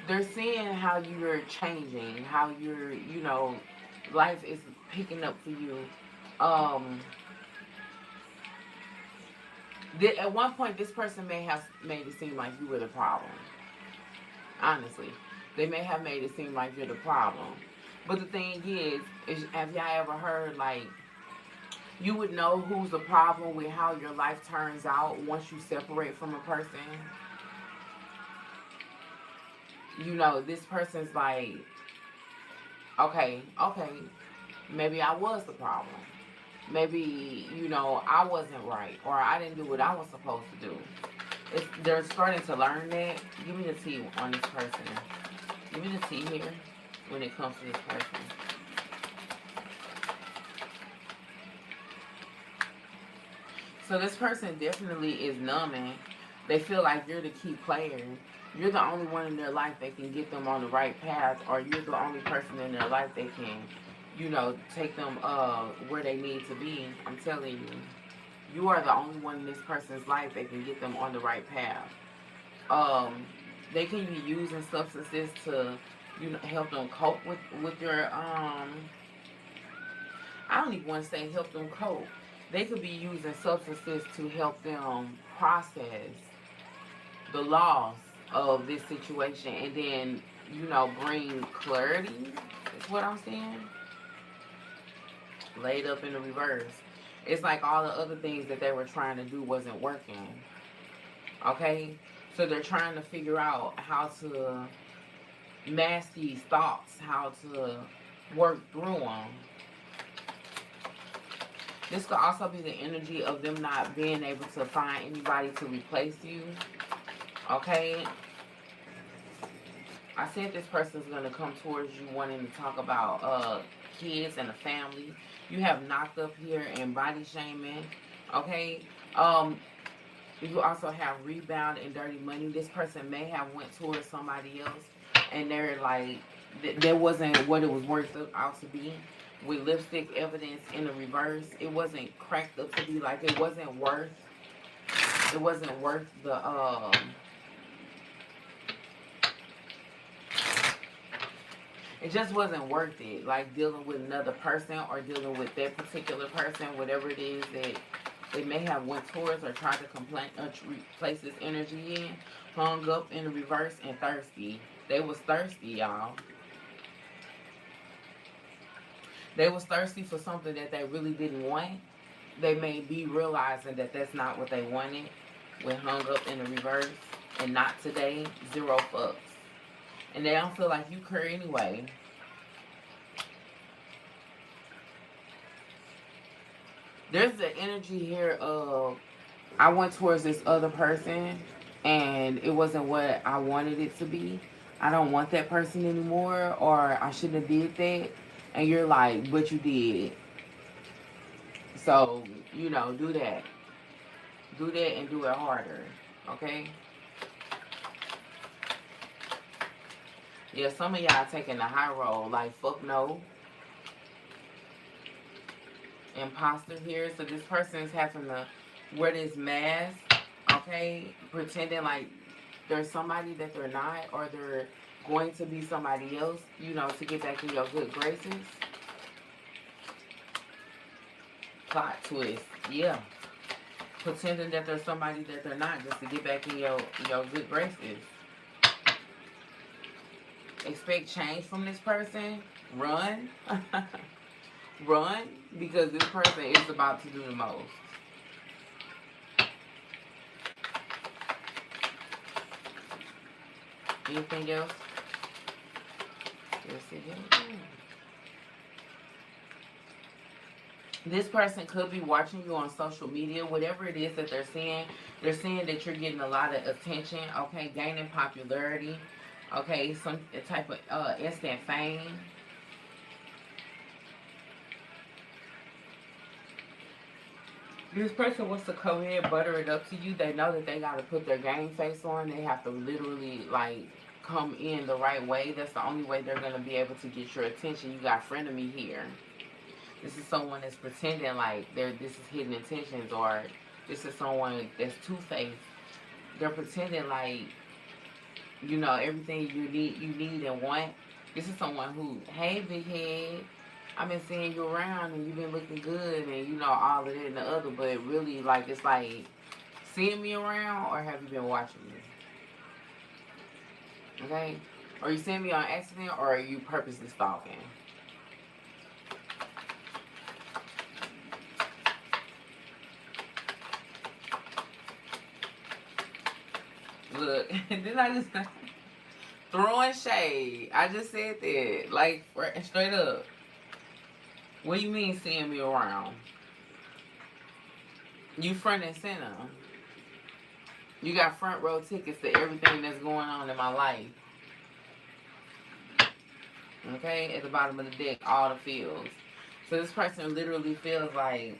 they're seeing how you're changing, how you're, you know, life is picking up for you. At one point, this person may have made it seem like you were the problem. Honestly, they may have made it seem like you're the problem. But the thing is have y'all ever heard, like, you would know who's the problem with how your life turns out once you separate from a person? You know, this person's like, okay, maybe I was the problem. Maybe, you know, I wasn't right, or I didn't do what I was supposed to do. They're starting to learn that. Give me the tea on this person. Give me the tea here when it comes to this person. So this person definitely is numbing. They feel like you're the key player. You're the only one in their life that can get them on the right path, or you're the only person in their life that can, you know, take them where they need to be. I'm telling you. You are the only one in this person's life that can get them on the right path. They can be using substances to, you know, help them cope with their I don't even want to say help them cope. They could be using substances to help them process the loss of this situation and then, you know, bring clarity. Is what I'm saying. Laid up in the reverse. It's like all the other things that they were trying to do wasn't working. Okay? So they're trying to figure out how to mask these thoughts, how to work through them. This could also be the energy of them not being able to find anybody to replace you. Okay? I said this person's going to come towards you wanting to talk about kids and a family. You have knocked up here and body shaming. Okay? You also have rebound and dirty money. This person may have went towards somebody else and they're like, that wasn't what it was worth out to be. With lipstick evidence in the reverse, it wasn't cracked up to be like, it wasn't worth the It just wasn't worth it. Like dealing with another person or dealing with that particular person, whatever it is that they may have went towards or tried to complain or replace this energy in, hung up in the reverse and thirsty. They was thirsty, y'all. They was thirsty for something that they really didn't want. They may be realizing that that's not what they wanted when hung up in the reverse, and not today. Zero fucks. And they don't feel like you care anyway. There's the energy here of I went towards this other person and it wasn't what I wanted it to be. I don't want that person anymore, or I shouldn't have did that. And you're like, but you did. So, do that. Do that and do it harder. Okay? Yeah, some of y'all taking the high road, like fuck no. Imposter here. So this person is having to wear this mask, okay? Pretending like they're somebody that they're not, or they're going to be somebody else, to get back in your good graces. Plot twist. Yeah. Pretending that they're somebody that they're not, just to get back in your good graces. Expect change from this person. Run. Run, because this person is about to do the most. Anything else? This person could be watching you on social media, whatever it is that they're seeing that you're getting a lot of attention, okay, gaining popularity, okay, some type of instant fame. This person wants to come in and butter it up to you. They know that they got to put their game face on. They have to literally, like, come in the right way. That's the only way they're going to be able to get your attention. You got frenemy here. This is someone that's pretending like this is hidden intentions, or this is someone that's two-faced. They're pretending like, everything you need and want. This is someone who, hey, big head, I've been seeing you around and you've been looking good and all of that and the other, but really, like, it's like, seeing me around, or have you been watching me? Okay? Are you seeing me on accident, or are you purposely stalking? Look, didn't I just throwing shade? I just said that, like, straight up. What do you mean seeing me around? You front and center. You got front row tickets to everything that's going on in my life. Okay? At the bottom of the deck, all the feels. So this person literally feels like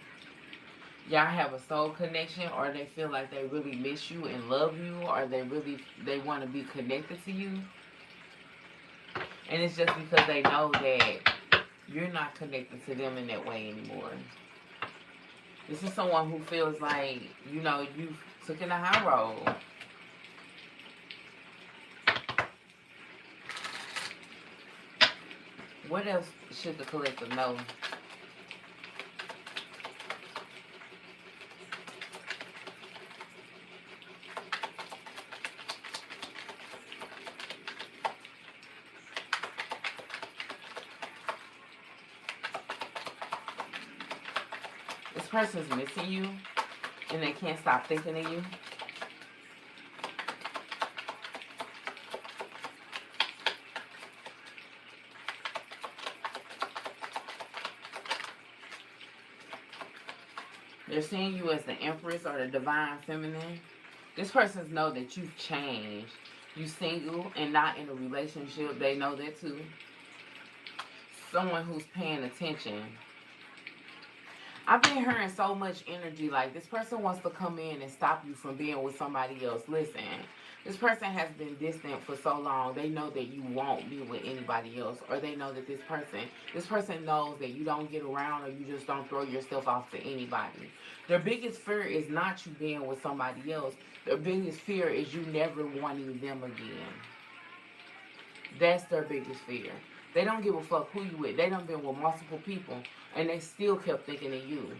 y'all have a soul connection, or they feel like they really miss you and love you, or they want to be connected to you. And it's just because they know that you're not connected to them in that way anymore. This is someone who feels like, you took in the high road. What else should the collective know? This person's missing you, and they can't stop thinking of you. They're seeing you as the Empress or the Divine Feminine. This person's know that you've changed. You single and not in a relationship. They know that too. Someone who's paying attention. I've been hearing so much energy, like this person wants to come in and stop you from being with somebody else. Listen, this person has been distant for so long. They know that you won't be with anybody else, or they know that this person knows that you don't get around, or you just don't throw yourself off to anybody. Their biggest fear is not you being with somebody else. Their biggest fear is you never wanting them again. That's their biggest fear. They don't give a fuck who you with. They done been with multiple people and they still kept thinking of you.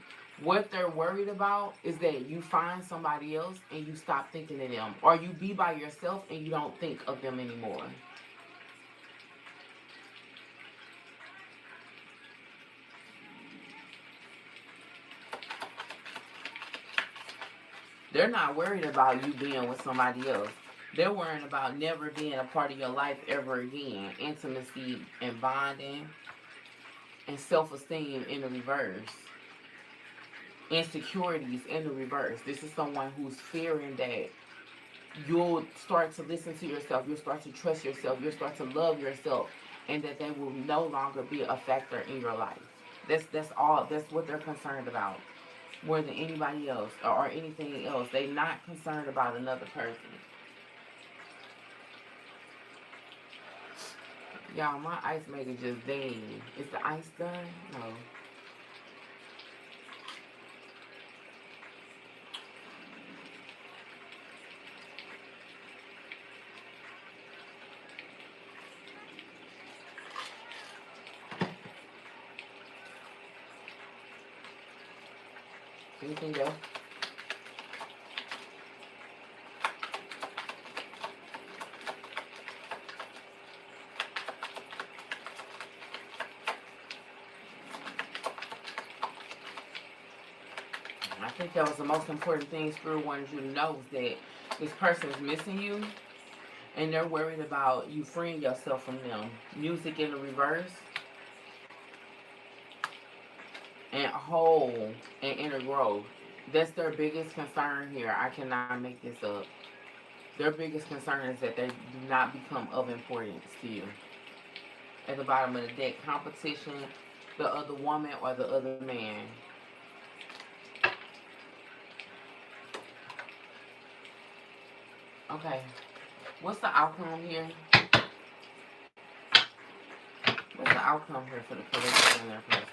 What they're worried about is that you find somebody else and you stop thinking of them. Or you be by yourself and you don't think of them anymore. They're not worried about you being with somebody else. They're worrying about never being a part of your life ever again. Intimacy and bonding and self-esteem in the reverse. Insecurities in the reverse. This is someone who's fearing that you'll start to listen to yourself, you'll start to trust yourself, you'll start to love yourself, and that they will no longer be a factor in your life. That's all. That's what they're concerned about, more than anybody else or anything else. They're not concerned about another person. Y'all, my ice maker just dinged. Is the ice done? No. Anything else? I think that was the most important thing Spirit wanted you to know, is that this person is missing you and they're worried about you freeing yourself from them. Music in the reverse and whole and inner growth. That's their biggest concern here. I cannot make this up. Their biggest concern is that they do not become of importance to you. At the bottom of the deck, competition, the other woman or the other man. Okay. What's the outcome here? What's the outcome here for the collective and their person?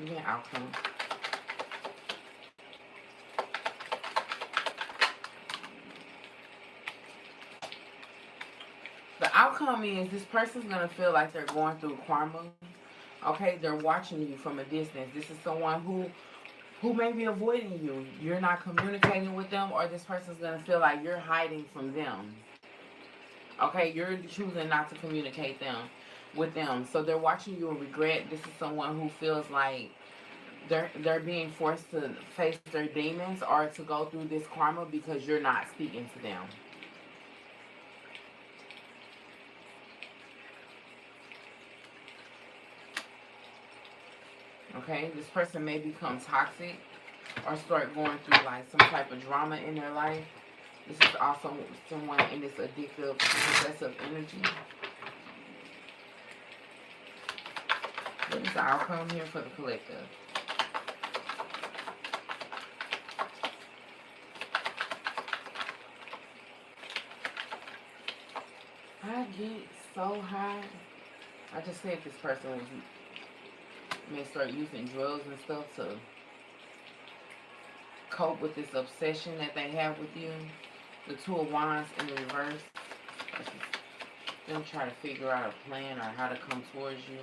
You get outcome. The outcome is this person's going to feel like they're going through karma. Okay, they're watching you from a distance. This is someone who may be avoiding you. You're not communicating with them, or this person's going to feel like you're hiding from them. Okay, you're choosing not to communicate with them. So they're watching you in regret. This is someone who feels like they're being forced to face their demons or to go through this karma because you're not speaking to them. Okay, this person may become toxic or start going through like some type of drama in their life. This is also someone in this addictive, possessive energy. What is the outcome here for the collective? I get so high. I just said this person may start using drugs and stuff to cope with this obsession that they have with you. The Two of Wands in the reverse. Them trying to figure out a plan or how to come towards you.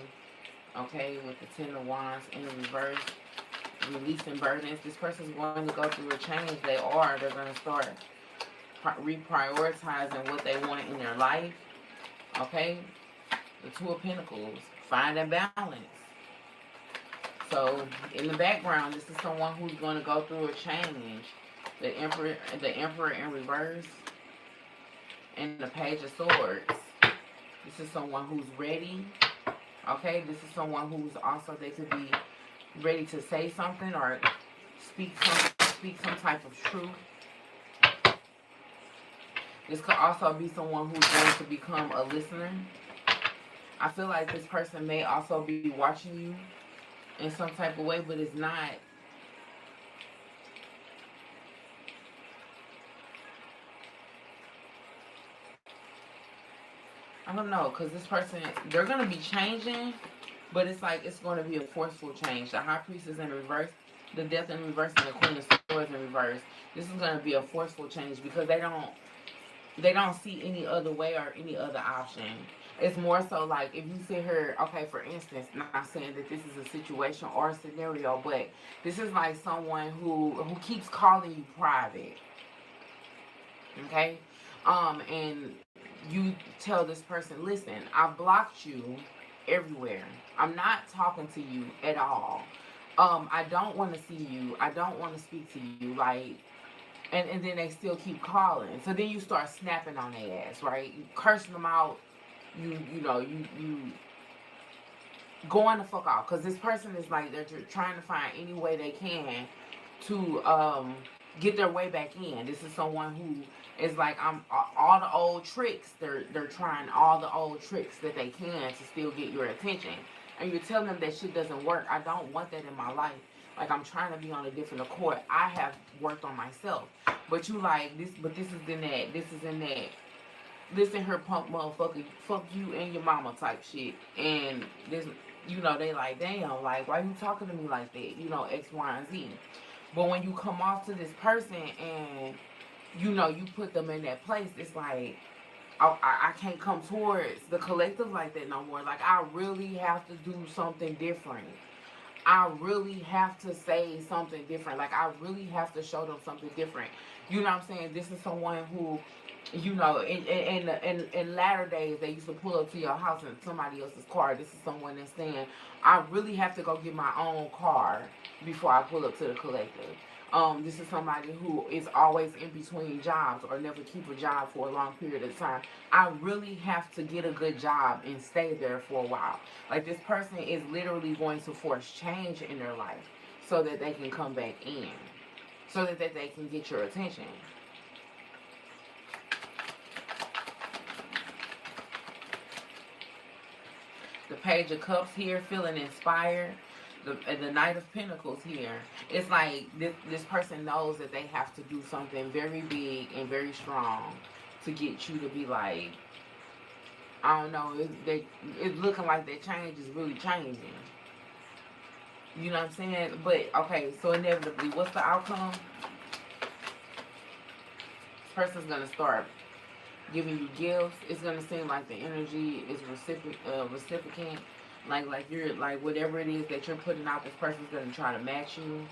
Okay, with the Ten of Wands in the reverse. Releasing burdens. This person's going to go through a change. They're going to start reprioritizing what they want in their life. Okay, the Two of Pentacles. Finding balance. So in the background, this is someone who's going to go through a change. The Emperor in reverse, and the Page of Swords. This is someone who's ready. Okay, this is someone who's also, they could be ready to say something or speak some type of truth. This could also be someone who's going to become a listener. I feel like this person may also be watching you in some type of way, but it's not. I don't know, because this person, they're going to be changing, but it's like it's going to be a forceful change. The High Priestess in reverse, the Death in reverse, and the Queen of Swords in reverse. This is going to be a forceful change because they don't see any other way or any other option. It's more so like if you sit here, okay, for instance, not saying that this is a situation or a scenario, but this is like someone who keeps calling you private, okay? And you tell this person, listen, I blocked you everywhere. I'm not talking to you at all. I don't want to see you. I don't want to speak to you. Like, and then they still keep calling. So then you start snapping on their ass, right? You cursing them out. You going the fuck off because this person is like they're trying to find any way they can to get their way back in. This is someone who is like I'm all the old tricks. They're trying all the old tricks that they can to still get your attention. And you're telling them that shit doesn't work. I don't want that in my life. Like I'm trying to be on a different accord. I have worked on myself. But you like this, but this is in that, this is in that. Listen here, punk motherfucker, fuck you and your mama type shit. And this, they like, damn, like, why you talking to me like that? X, Y, and Z. But when you come off to this person and, you put them in that place, it's like, I can't come towards the collective like that no more. Like, I really have to do something different. I really have to say something different. Like, I really have to show them something different. You know what I'm saying? This is someone who, in latter days, they used to pull up to your house in somebody else's car. This is someone that's saying, I really have to go get my own car before I pull up to the collective. This is somebody who is always in between jobs or never keep a job for a long period of time. I really have to get a good job and stay there for a while. Like this person is literally going to force change in their life so that they can come back in, so that they can get your attention. The Page of Cups here, feeling inspired. The Knight of Pentacles here. It's like this person knows that they have to do something very big and very strong to get you to be like, I don't know, it's looking like that change is really changing. You know what I'm saying? But, okay, so inevitably, what's the outcome? This person's going to start giving you gifts. It's going to seem like the energy is reciprocant. Like you're like whatever it is that you're putting out, this person's gonna try to match you.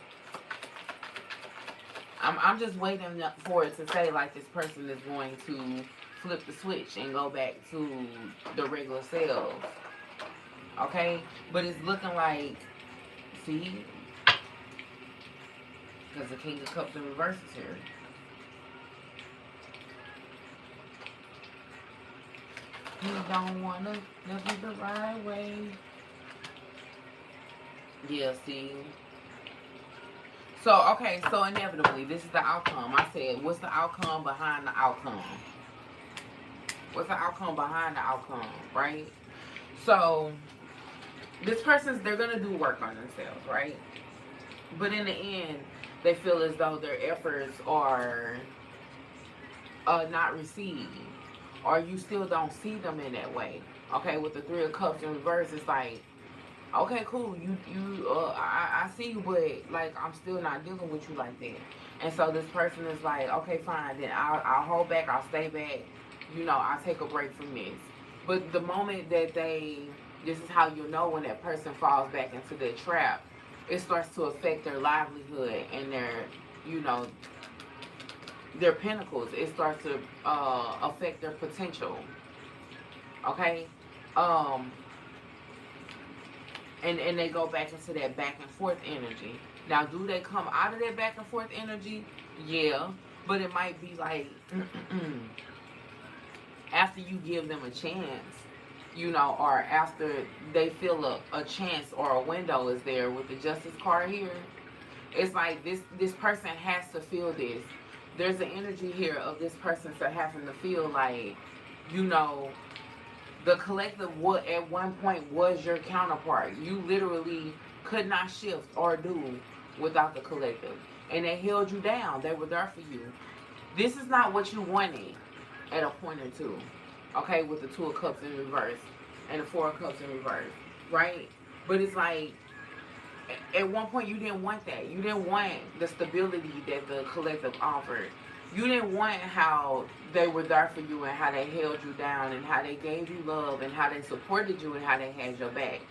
I'm just waiting for it to say like this person is going to flip the switch and go back to the regular selves. Okay? But it's looking like, see? Because the King of Cups in reverse is here. You don't want to live it the right way. Yeah, see? So, okay, so inevitably, this is the outcome. I said, what's the outcome behind the outcome? What's the outcome behind the outcome, right? So, this person's, they're going to do work on themselves, right? But in the end, they feel as though their efforts are not received. Or you still don't see them in that way. Okay, with the Three of Cups in reverse, it's like, okay, cool, I see you, but like I'm still not dealing with you like that. And so this person is like, okay, fine, then I'll hold back, I'll stay back, I'll take a break from this. But the moment that this is how you know when that person falls back into their trap, it starts to affect their livelihood and their pentacles. It starts to affect their potential. Okay? And they go back into that back and forth energy. Now, do they come out of that back and forth energy? Yeah. But it might be like after you give them a chance, or after they feel a chance or a window is there with the Justice card here. It's like this person has to feel this. There's an energy here of this person having to feel like, the collective at one point was your counterpart. You literally could not shift or do without the collective. And they held you down. They were there for you. This is not what you wanted at a point or two. okay, with the Two of Cups in reverse and the Four of Cups in reverse, right? But it's like, at one point you didn't want that. You didn't want the stability that the collective offered. You didn't want how they were there for you and how they held you down and how they gave you love and how they supported you and how they had your back.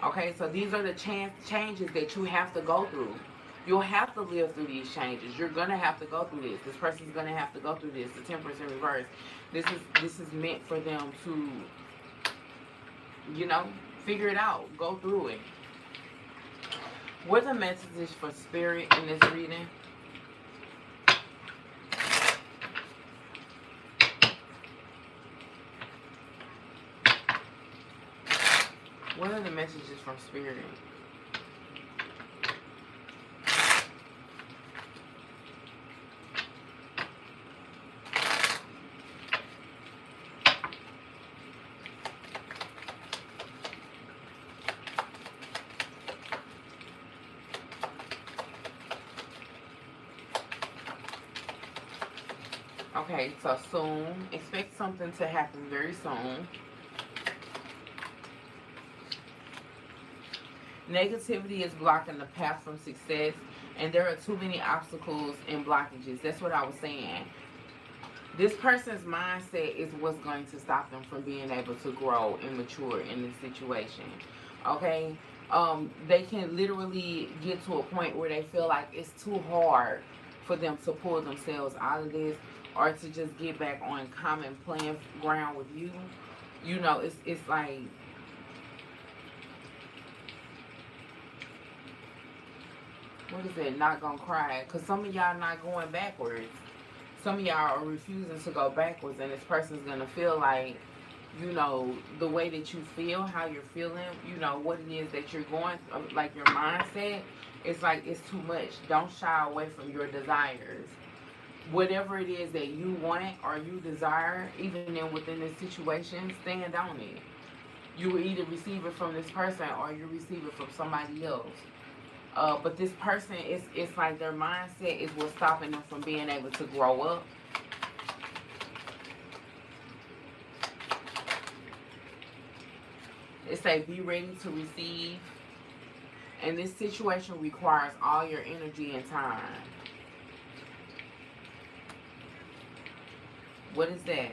Okay, so these are the changes that you have to go through. You'll have to live through these changes. You're gonna have to go through this. This person's gonna have to go through this. The Temperance in reverse. This is meant for them to, you know, figure it out. Go through it. What are the messages for spirit in this reading? What are the messages from spirit? Okay, so soon. Expect something to happen very soon. Negativity is blocking the path from success, and there are too many obstacles and blockages. That's what I was saying. This person's mindset is what's going to stop them from being able to grow and mature in this situation. Okay? They can literally get to a point where they feel like it's too hard for them to pull themselves out of this, or to just get back on common playing ground with you. You know, it's like, what is it? Not gonna cry. Because some of y'all not going backwards. Some of y'all are refusing to go backwards, and this person's gonna feel like, you know, the way that you feel, how you're feeling, you know, what it is that you're going, like your mindset, it's like it's too much. Don't shy away from your desires. Whatever it is that you want or you desire, even within this situation, stand on it. You will either receive it from this person or you receive it from somebody else. But this person, it's like their mindset is what's stopping them from being able to grow up. It say be ready to receive. And this situation requires all your energy and time. What is that?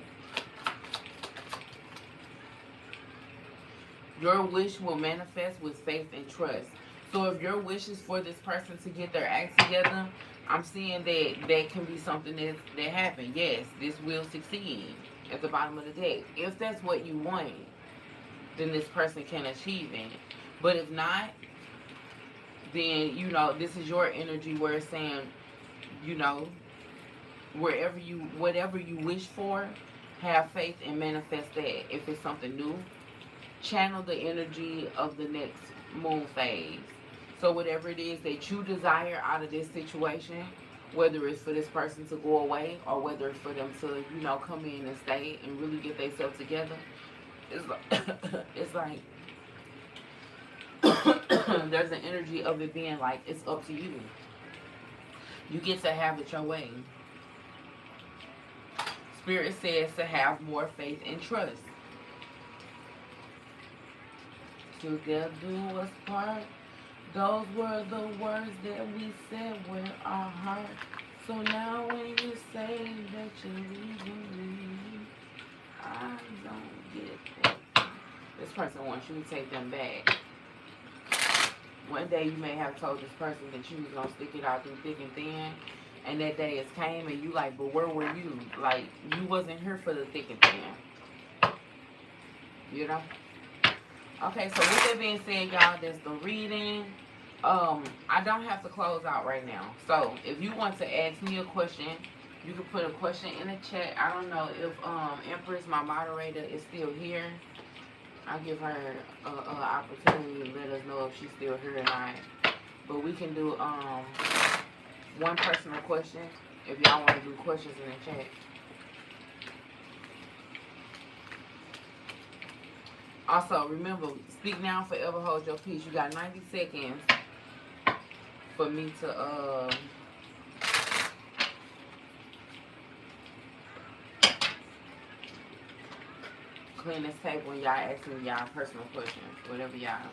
Your wish will manifest with faith and trust. So if your wish is for this person to get their act together, I'm seeing that that can be something that happened. Yes, this will succeed at the bottom of the deck. If that's what you want, then this person can achieve it. But if not, then, you know, this is your energy where it's saying, you know, whatever you wish for, have faith and manifest that. If it's something new, channel the energy of the next moon phase. So whatever it is that you desire out of this situation, whether it's for this person to go away or whether it's for them to, you know, come in and stay and really get themselves together, it's like, it's like there's an energy of it being like it's up to you. You get to have it your way. Spirit says to have more faith and trust. Together do us part. Those were the words that we said with our heart. So now when you say that you're leaving me, I don't get that. This person wants you to take them back. One day you may have told this person that you was going to stick it out through thick and thin. And that day has came and you like, but where were you? Like, you wasn't here for the thick and thin. You know? Okay, so with that being said, y'all, that's the reading. I don't have to close out right now. So if you want to ask me a question, you can put a question in the chat. I don't know if Empress, my moderator, is still here. I'll give her an opportunity to let us know if she's still here or not. But we can do one personal question if y'all want to do questions in the chat. Also, remember, speak now, forever hold your peace. You got 90 seconds for me to clean this table and y'all ask me y'all personal questions, whatever y'all ask.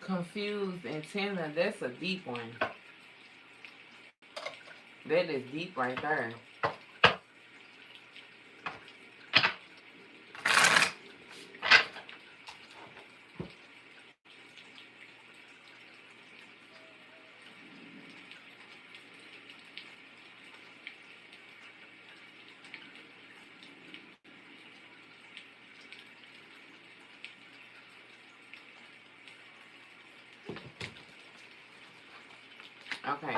Confused and tender, that's a deep one. That is deep right there. Okay.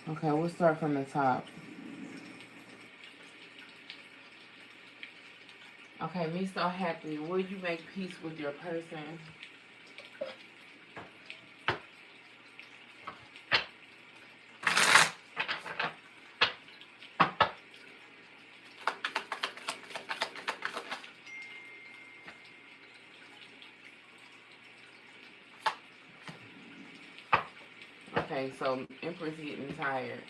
Okay, we'll start from the top. Okay, me so happy. Will you make peace with your person? Okay, so Empress getting tired.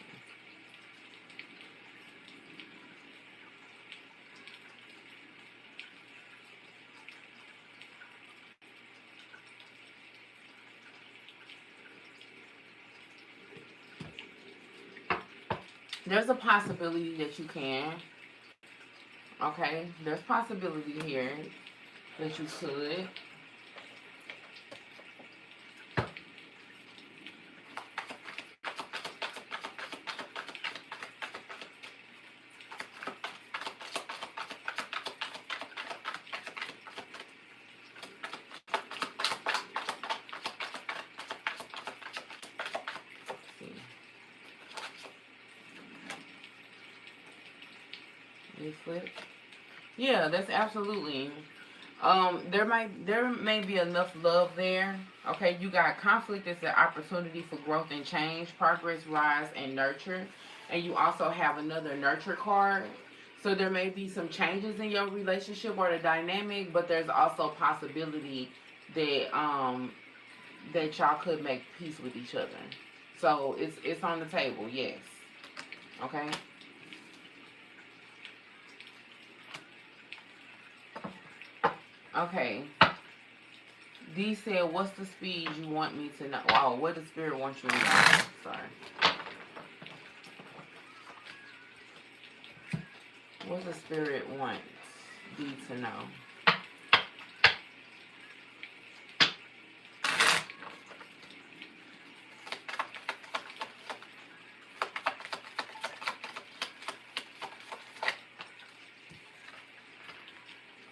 There's a possibility that you can. Okay, there's possibility here that you could. See, this flip. Yeah, that's absolutely. There may be enough love there. Okay, you got conflict as an opportunity for growth and change, progress, rise, and nurture. And you also have another nurture card. So there may be some changes in your relationship or the dynamic, but there's also possibility that y'all could make peace with each other. So it's on the table, yes. Okay. Okay. D said, "What's the speed you want me to know?" Oh, what the spirit wants you to know? Sorry. What the spirit wants D to know?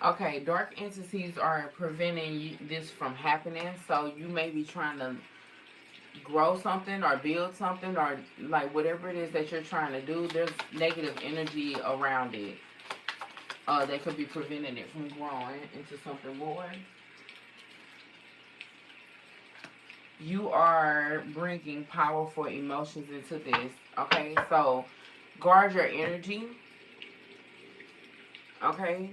Okay, dark entities are preventing this from happening. So you may be trying to grow something or build something or like whatever it is that you're trying to do, there's negative energy around it that could be preventing it from growing into something more. You are bringing powerful emotions into this. Okay, so guard your energy. Okay,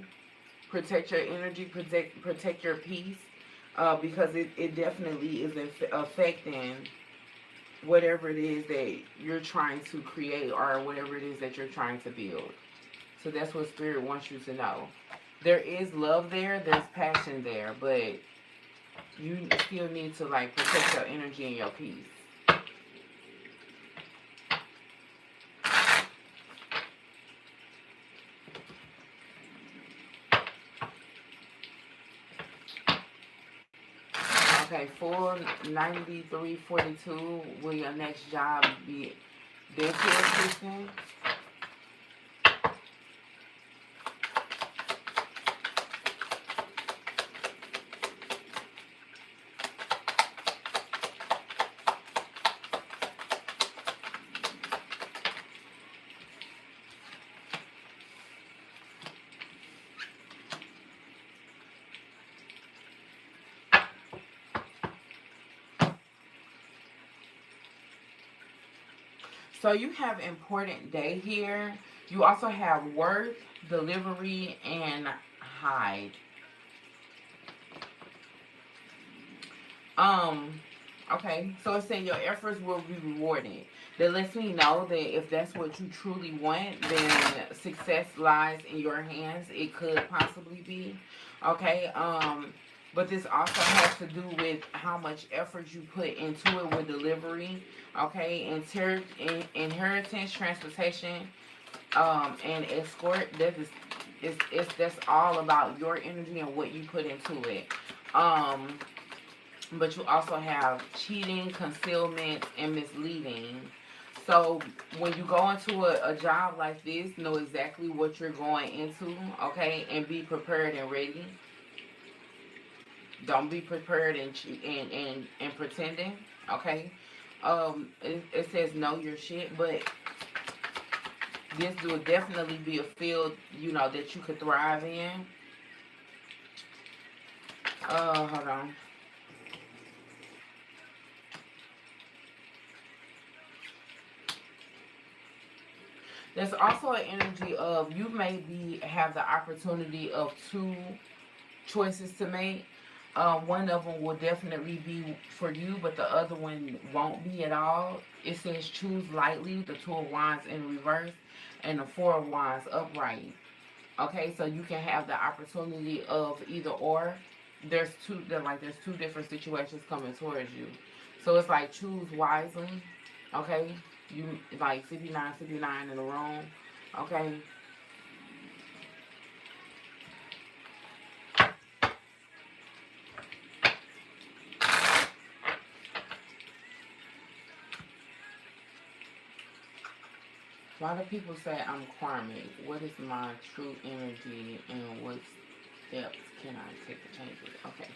protect your energy, protect your peace, because it definitely is affecting whatever it is that you're trying to create or whatever it is that you're trying to build. So that's what Spirit wants you to know. There is love there, there's passion there, but you still need to like protect your energy and your peace. Okay, full 9342. Will your next job be daycare assistant? So you have important day here. You also have worth, delivery, and hide. Um, okay, so it's saying your efforts will be rewarded. That lets me know that if that's what you truly want, then success lies in your hands. It could possibly be. Okay, but this also has to do with how much effort you put into it with delivery. Okay, inheritance, transportation, and escort. That is that's all about your energy and what you put into it. Um, but you also have cheating, concealment, and misleading. So when you go into a job like this, know exactly what you're going into, okay, and be prepared and ready. Don't be prepared and pretending, okay. It says know your shit, but this will definitely be a field, that you could thrive in. Hold on. There's also an energy of you maybe have the opportunity of two choices to make. One of them will definitely be for you, but the other one won't be at all. It says choose lightly, the Two of Wands in reverse, and the Four of Wands upright. Okay, so you can have the opportunity of either or. There's two different situations coming towards you. So it's like choose wisely. Okay, you like 59, 59 in the room. Okay. Why do people say I'm karmic? What is my true energy and what steps can I take to change it? Okay.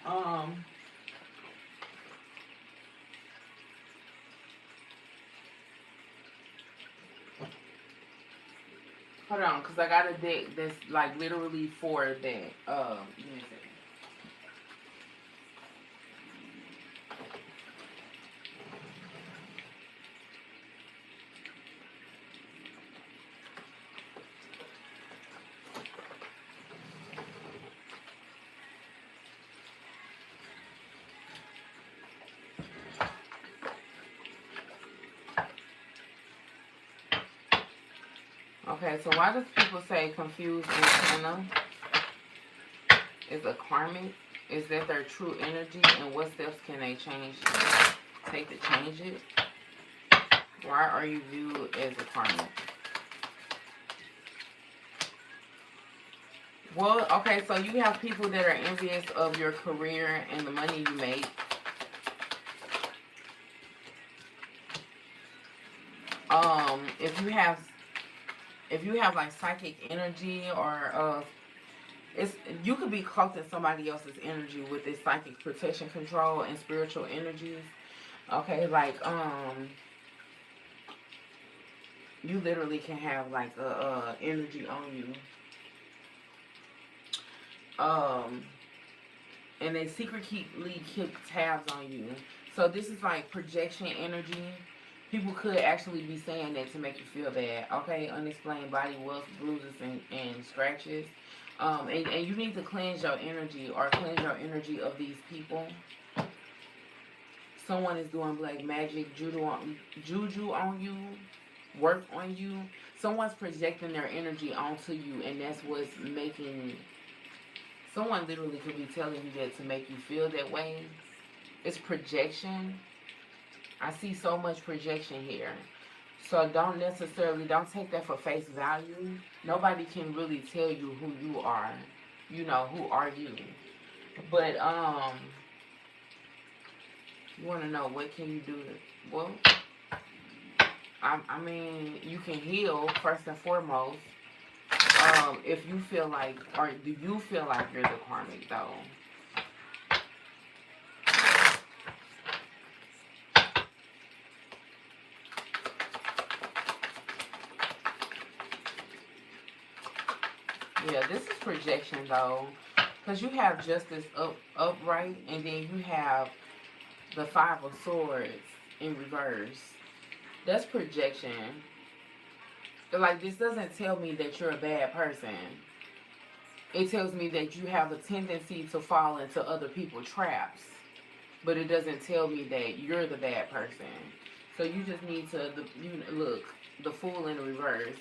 Um, Hold on, because I got a deck that's like literally for that. Give me a second. Okay, so why does people say confused antenna is a karmic? Is that their true energy, and what steps can they take to change it? Why are you viewed as a karmic? Well, okay, so you have people that are envious of your career and the money you make. If you have like psychic energy, or it's you could be cloaked in somebody else's energy with this psychic protection, control, and spiritual energies. Okay, like you literally can have like a energy on you. Um, and they secretly keep tabs on you. So this is like projection energy. People could actually be saying that to make you feel bad. Okay, unexplained body welts, bruises, and scratches. And you need to cleanse your energy, or cleanse your energy of these people. Someone is doing black magic, juju on you, work on you. Someone's projecting their energy onto you, and that's what's making. Someone literally could be telling you that to make you feel that way. It's projection. I see so much projection here. So don't take that for face value. Nobody can really tell you who you are. You know, who are you? But you want to know what can you do? Well, I mean, you can heal first and foremost. If you feel like, or do you feel like you're the karmic though? Yeah, this is projection though, because you have justice upright, and then you have the Five of Swords in reverse. That's projection. Like, this doesn't tell me that you're a bad person. It tells me that you have a tendency to fall into other people's traps, but it doesn't tell me that you're the bad person. So you just need to look, the Fool in reverse.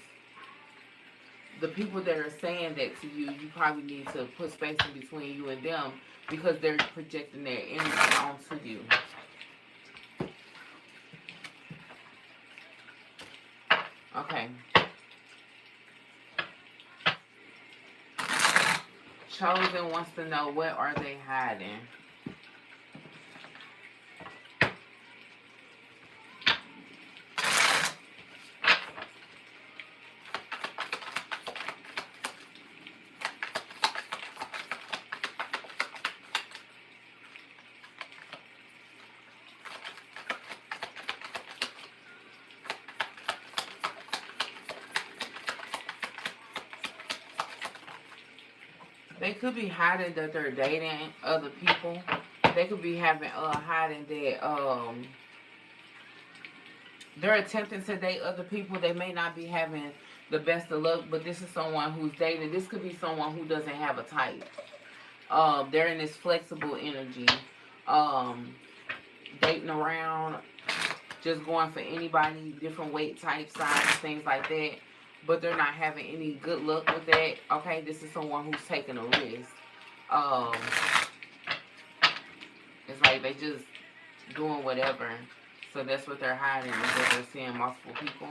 The people that are saying that to you, you probably need to put space in between you and them, because they're projecting their energy onto you. Okay. Chosen wants to know, what are they hiding? They could be hiding that they're dating other people. They could be hiding that they're attempting to date other people. They may not be having the best of luck, but this is someone who's dating. This could be someone who doesn't have a type. They're in this flexible energy, dating around, just going for anybody, different weight, type, size, things like that. But they're not having any good luck with that. Okay, this is someone who's taking a risk. It's like they just doing whatever. So that's what they're hiding, is that they're seeing multiple people.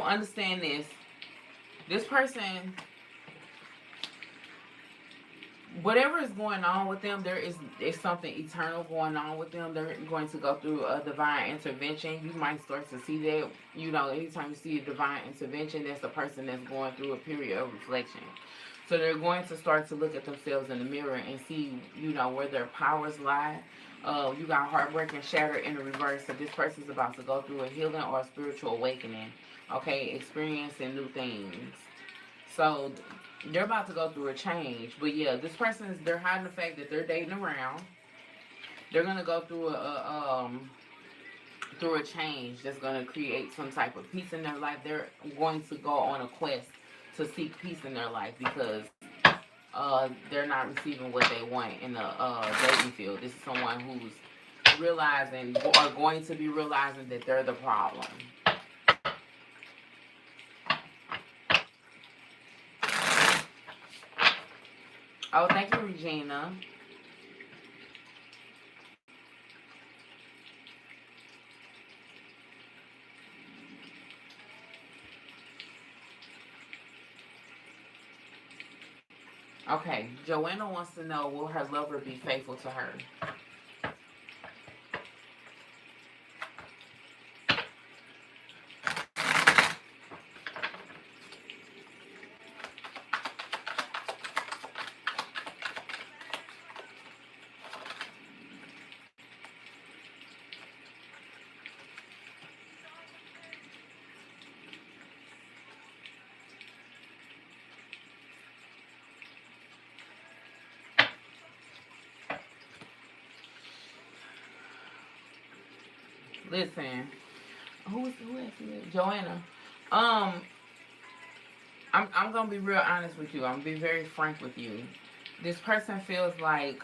Understand this. This person, whatever is going on with them, there's something eternal going on with them. They're going to go through a divine intervention. You might start to see that. You know, anytime you see a divine intervention, that's a person that's going through a period of reflection. So they're going to start to look at themselves in the mirror and see, you know, where their powers lie. You got heartbreak and shatter in the reverse. So this person's about to go through a healing or a spiritual awakening. Okay, experiencing new things. So they're about to go through a change. But yeah, this person they're hiding the fact that they're dating around. They're gonna go through a change that's gonna create some type of peace in their life. They're going to go on a quest to seek peace in their life, because they're not receiving what they want in the dating field. This is someone who's realizing, or going to be realizing, that they're the problem. Oh, thank you, Regina. Okay, Joanna wants to know, will her lover be faithful to her? Listen, who asked me that? Joanna. Um, I'm gonna be real honest with you. I'm gonna be very frank with you. This person feels like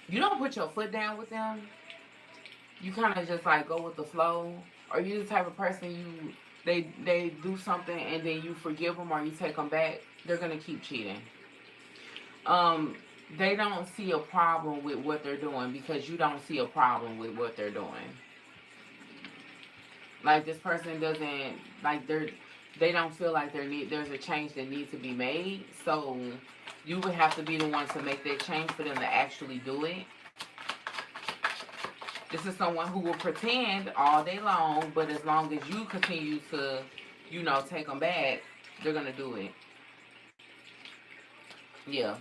you don't put your foot down with them. You kind of just like go with the flow. Or you the type of person they do something and then you forgive them or you take them back. They're gonna keep cheating. Um, they don't see a problem with what they're doing because you don't see a problem with what they're doing. Like this person doesn't like they don't feel like there's a change that needs to be made. So you would have to be the one to make that change for them to actually do it. This is someone who will pretend all day long, but as long as you continue to, take them back, they're gonna do it. Yeah,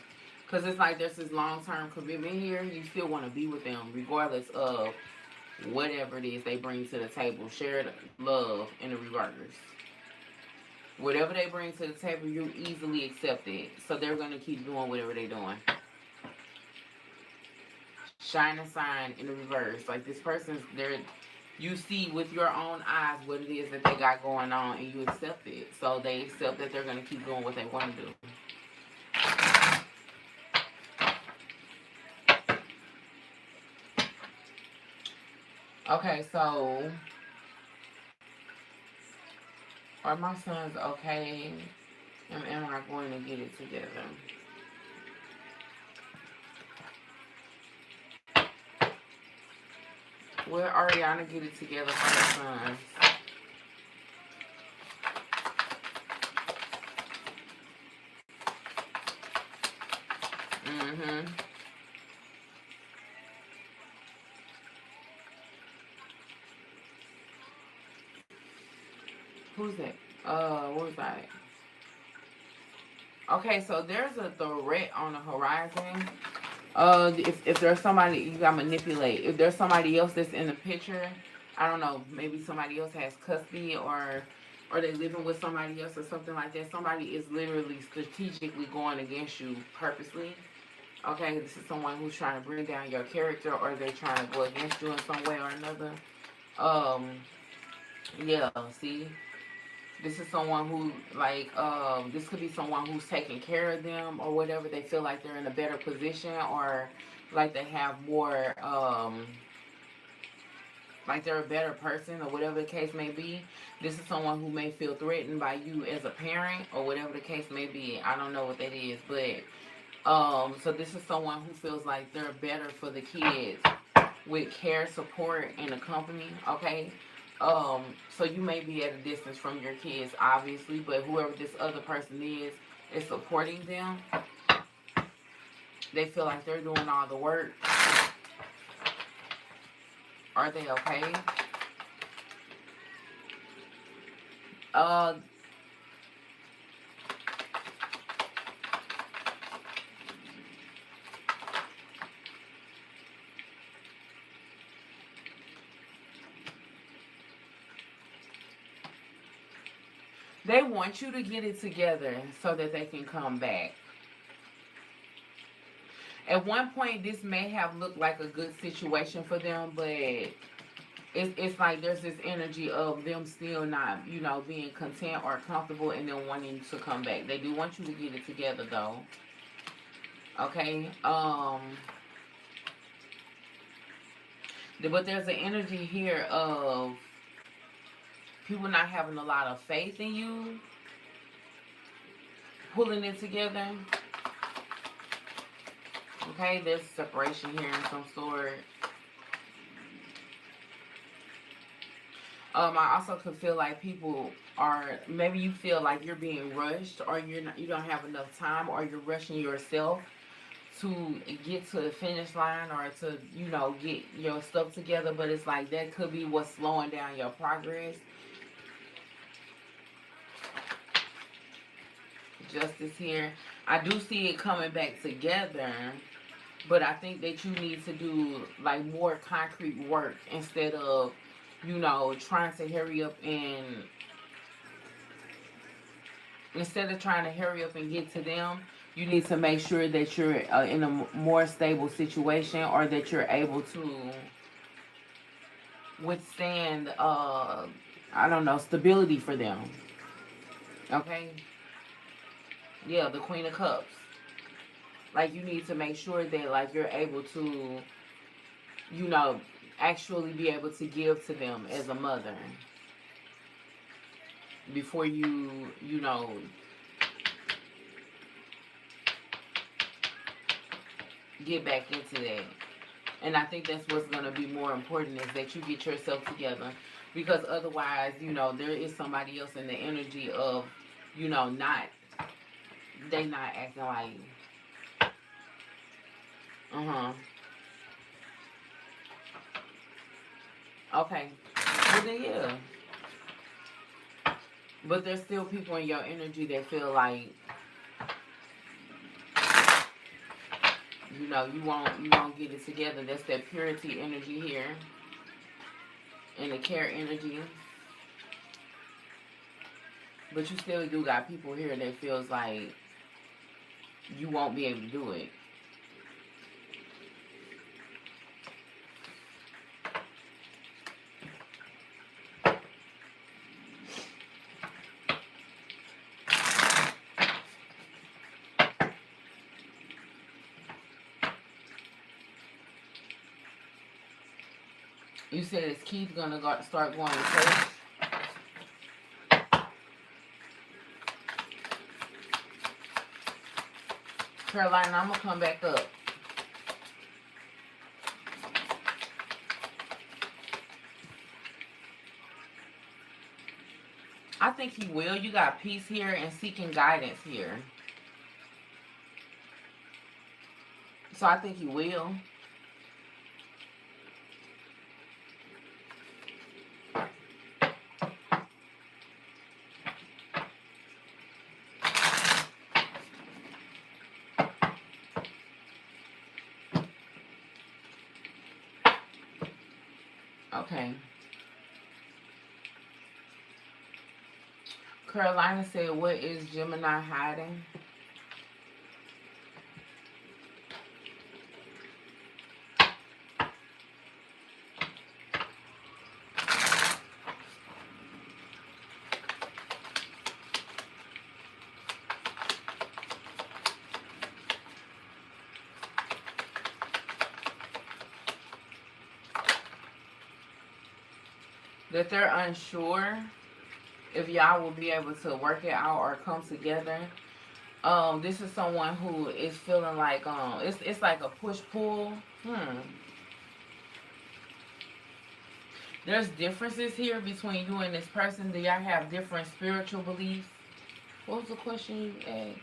because it's like there's this long-term commitment here. You still want to be with them, regardless of whatever it is they bring to the table. Shared love in the reverse. Whatever they bring to the table, you easily accept it. So they're gonna keep doing whatever they're doing. Shine and sign in the reverse. Like this person's there. You see with your own eyes what it is that they got going on, and you accept it. So they accept that they're gonna keep doing what they want to do. Okay, so are my sons okay? Am I going to get it together? Will Ariana get it together for her sons? Mm-hmm. Who's that? What was that? Okay, so there's a threat on the horizon. If there's somebody you gotta manipulate, if there's somebody else that's in the picture, I don't know, maybe somebody else has custody or they living with somebody else or something like that. Somebody is literally strategically going against you purposely. Okay, this is someone who's trying to bring down your character or they're trying to go against you in some way or another. Um, yeah, see, this is someone who this could be someone who's taking care of them or whatever. They feel like they're in a better position or like they have more like they're a better person or whatever the case may be. This is someone who may feel threatened by you as a parent or whatever the case may be. I don't know what that is, but so this is someone who feels like they're better for the kids with care, support, and a company. Okay. So you may be at a distance from your kids, obviously, but whoever this other person is supporting them. They feel like they're doing all the work. Are they okay? Uh, they want you to get it together so that they can come back. At one point, this may have looked like a good situation for them, but it's like there's this energy of them still not, being content or comfortable and then wanting to come back. They do want you to get it together though. Okay. But there's an energy here of people not having a lot of faith in you, pulling it together. Okay, there's separation here in some sort. I also could feel like people are, maybe you feel like you're being rushed, or you don't have enough time, or you're rushing yourself to get to the finish line, or to, get your stuff together. But it's like that could be what's slowing down your progress. Justice here. I do see it coming back together, but I think that you need to do like more concrete work instead of, trying to hurry up and get to them. You need to make sure that you're in a more stable situation, or that you're able to withstand, I don't know, stability for them. Okay? Yeah, the Queen of Cups. Like, you need to make sure that, like, you're able to, actually be able to give to them as a mother before you get back into that. And I think that's what's going to be more important, is that you get yourself together. Because otherwise, there is somebody else in the energy of, they not acting like, okay. Well, then, yeah. But there's still people in your energy that feel like, you won't get it together. That's that purity energy here. And the care energy. But you still do got people here that feels like you won't be able to do it. You said, is Keith gonna start going to church? Carolina, I'm gonna come back up. I think he will. You got peace here and seeking guidance here. So I think he will. Okay. Carolina said, what is Gemini hiding? That they're unsure if y'all will be able to work it out or come together. This is someone who is feeling like it's like a push-pull. There's differences here between you and this person. Do y'all have different spiritual beliefs? What was the question you asked?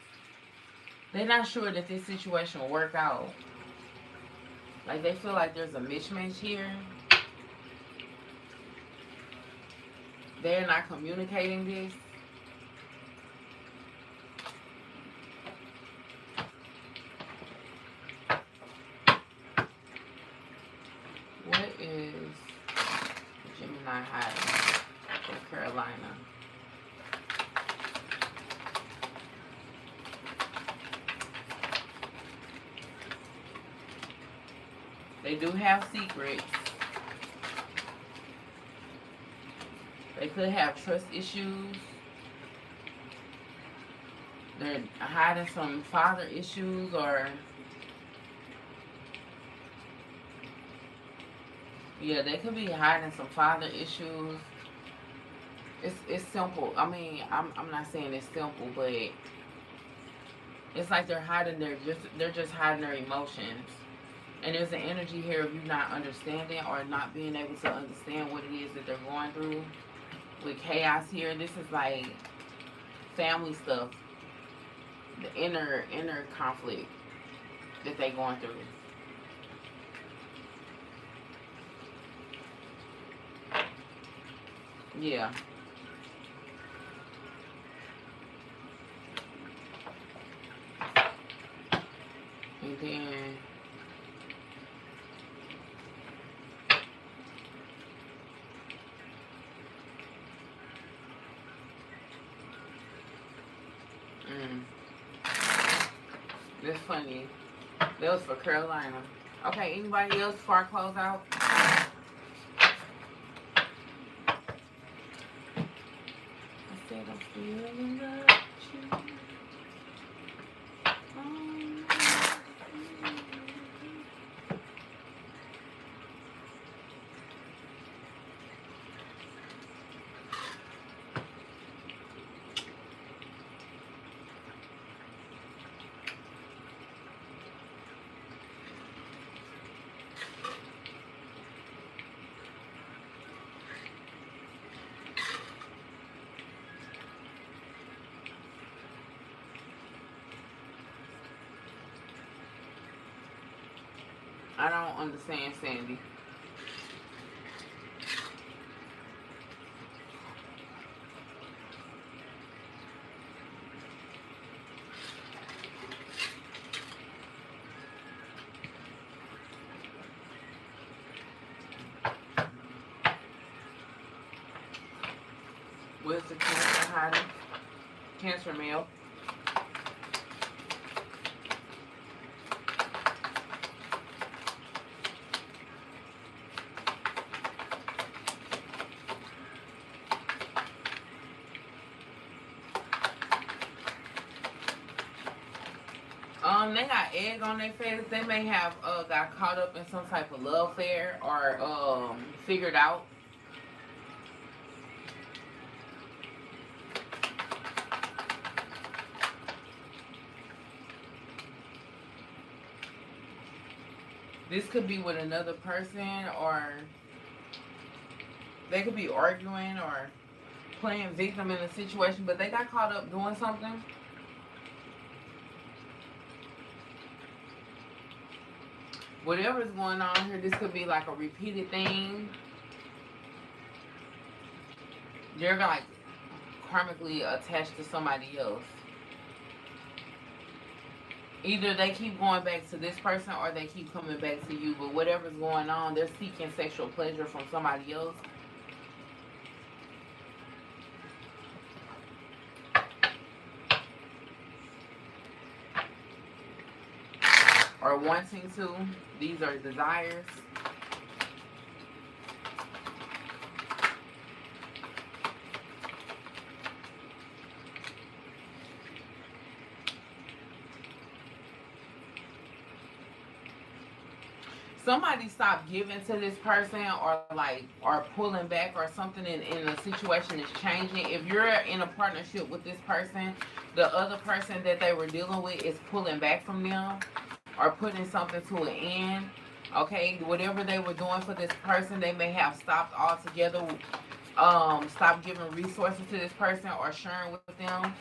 They're not sure that this situation will work out. Like, they feel like there's a mismatch here. They're not communicating this. What is Gemini hiding from Carolina? They do have secrets. They could have trust issues. They're hiding some father issues, or yeah, they could be hiding some father issues. It's simple. I mean, I'm not saying it's simple, but it's like they're hiding they're just hiding their emotions. And there's an energy here of you not understanding or not being able to understand what it is that they're going through. With chaos here, this is like family stuff, the inner conflict that they going through. Yeah. And then mm, that's funny. That was for Carolina. Okay, anybody else before I close out? I said I'm feeling love. I don't understand, Sandy. Where's the cancer hiding? Cancer male. They got egg on their face. They may have got caught up in some type of love affair or figured out. This could be with another person, or they could be arguing or playing victim in a situation, but they got caught up doing something. Whatever's going on here, this could be like a repeated thing. They're like karmically attached to somebody else. Either they keep going back to this person or they keep coming back to you, but whatever's going on, they're seeking sexual pleasure from somebody else. Or wanting to. These are desires. Somebody stop giving to this person or pulling back or something in a situation is changing. If you're in a partnership with this person, the other person that they were dealing with is pulling back from them or putting something to an end. Okay, whatever they were doing for this person, they may have stopped altogether. Stop giving resources to this person or sharing with them.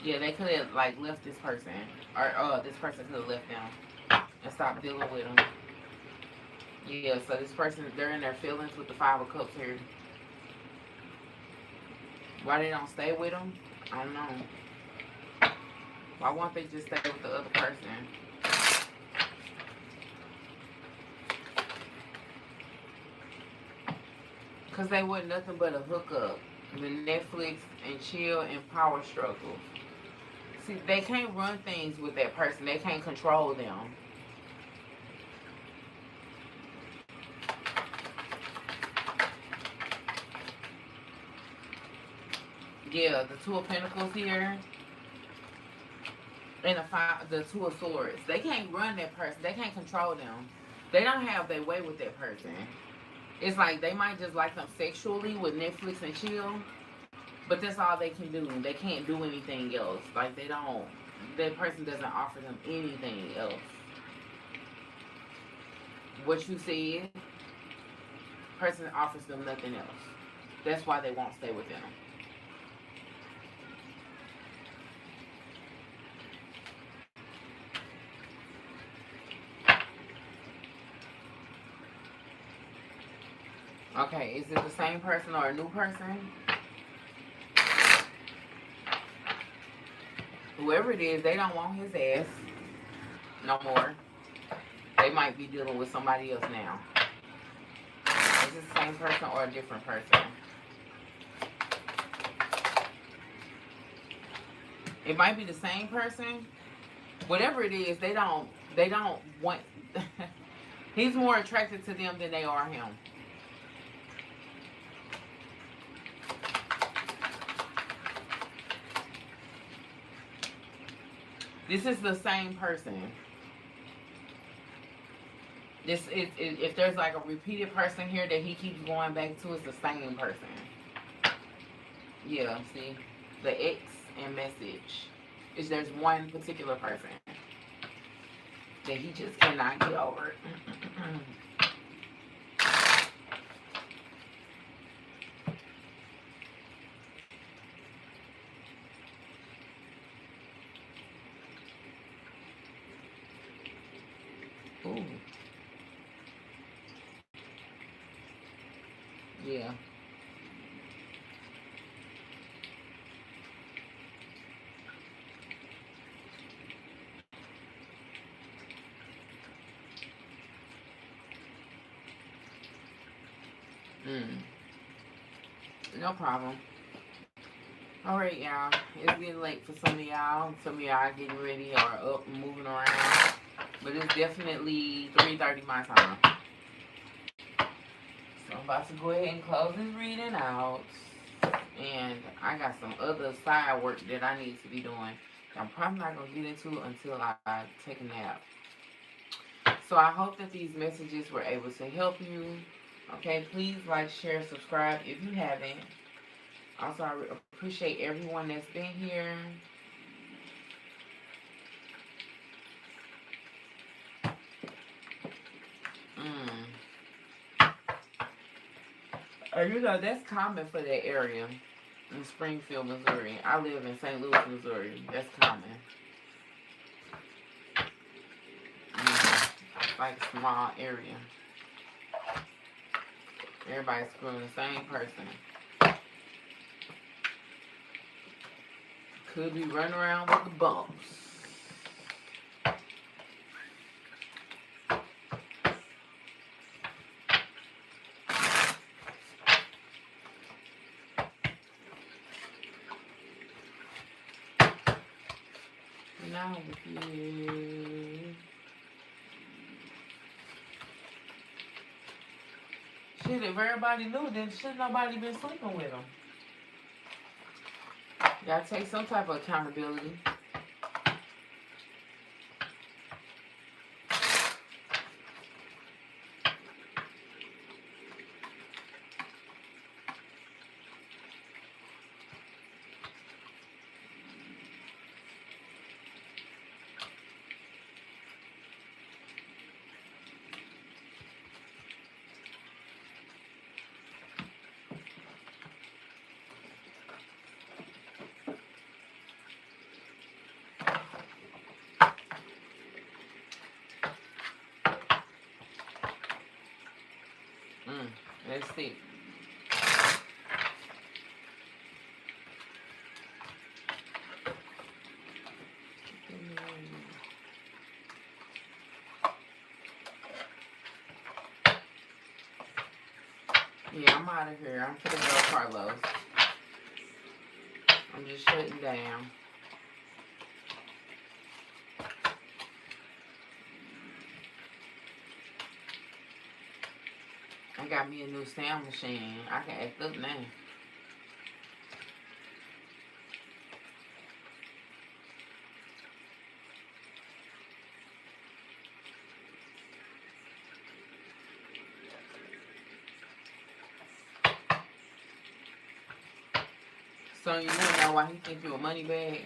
Yeah, they could have like left this person, or this person could have left them and stopped dealing with them. Yeah, so this person, they're in their feelings with the Five of Cups here. Why they don't stay with them? I don't know. Why won't they just stay with the other person? Because they were nothing but a hookup. The Netflix and chill and power struggle. See, they can't run things with that person. They can't control them. Yeah, the Two of Pentacles here. And the Two of Swords. They can't run that person. They can't control them. They don't have their way with that person. It's like they might just like them sexually with Netflix and chill, but that's all they can do. They can't do anything else. Like that person doesn't offer them anything else. what you said, person offers them nothing else. That's why they won't stay within them. Okay, is it the same person or a new person? Whoever it is, they don't want his ass no more. They might be dealing with somebody else now. Is it the same person or a different person? It might be the same person. Whatever it is, they don't want he's more attracted to them than they are him. This is the same person. This is if there's like a repeated person here that he keeps going back to, it's the same person. Yeah, see? The X and message. Is there's one particular person that he just cannot get over. Ooh. Yeah. Mm. No problem. Alright, y'all. It's getting late for some of y'all. Some of y'all getting ready or up and moving around. But it's definitely 3:30 my time. So I'm about to go ahead and close this reading out. And I got some other side work that I need to be doing. I'm probably not going to get into until I take a nap. So I hope that these messages were able to help you. Okay, please like, share, subscribe if you haven't. Also, I appreciate everyone that's been here. You know, that's common for that area in Springfield, Missouri. I live in St. Louis, Missouri. That's common. It's like a small area. Everybody's screwing the same person. Could be running around with the bumps. Now with you. Shit, if everybody knew, then should nobody been sleeping with them. Gotta take some type of accountability. Let's see. Yeah, I'm out of here. I'm for the girl Carlos. I'm just shutting down. I got me a new sound machine. I can act up now. So you know why he think you a money bag?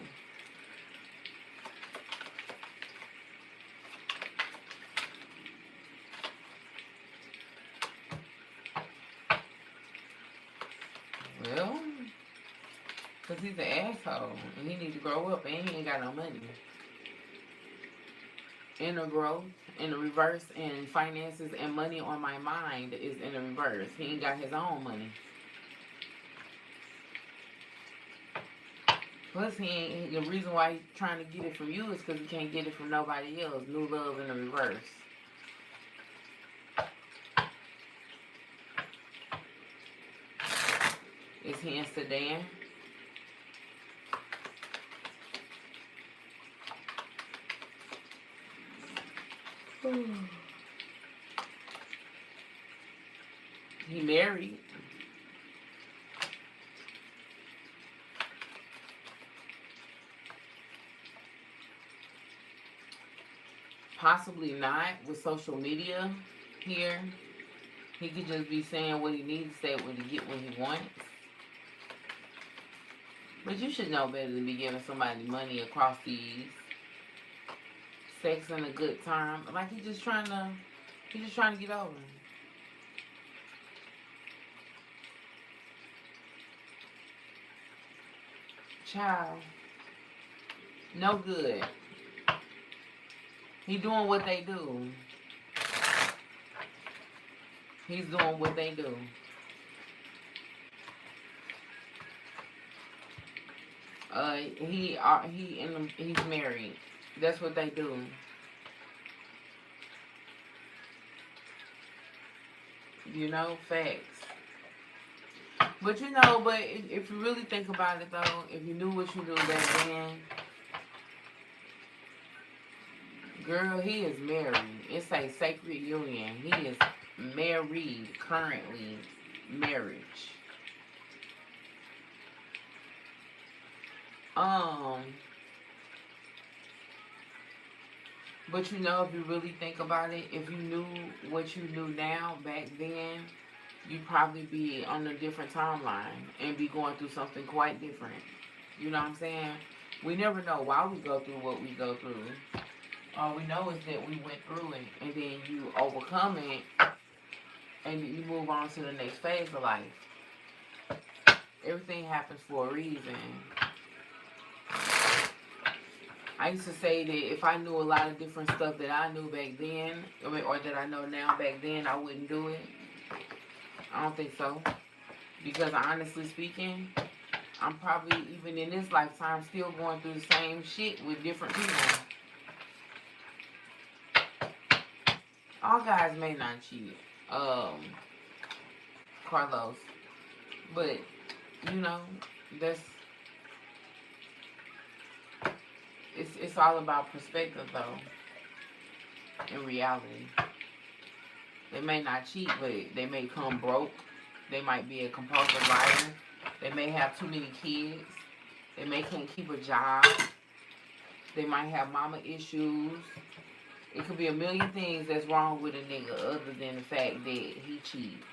he's an asshole. And he need to grow up and he ain't got no money. Inner growth in the reverse and finances and money on my mind is in the reverse. He ain't got his own money. Plus, the reason why he's trying to get it from you is because he can't get it from nobody else. New love in the reverse. Is he in Sudan? He married. Possibly not with social media here. He could just be saying what he needs to say when he get what he wants. But you should know better than be giving somebody money across these. Sex and a good time. Like he's just trying to get over. Child. No good. He doing what they do. He's doing what they do. He's married. That's what they do. You know, facts. But you know, if you really think about it though, if you knew what you knew back then, girl, he is married. It's a sacred union. He is married, currently marriage. But you know, if you really think about it, if you knew what you knew now back then, you'd probably be on a different timeline and be going through something quite different. You know what I'm saying? We never know why we go through what we go through. All we know is that we went through it, and then you overcome it, and you move on to the next phase of life. Everything happens for a reason. I used to say that if I knew a lot of different stuff that I knew back then, or that I know now back then, I wouldn't do it. I don't think so. Because honestly speaking, I'm probably, even in this lifetime, still going through the same shit with different people. All guys may not cheat. Carlos. But, you know, it's all about perspective though. In reality. They may not cheat, but they may come broke. They might be a compulsive liar. They may have too many kids. They may can't keep a job. They might have mama issues. It could be a million things that's wrong with a nigga other than the fact that he cheats.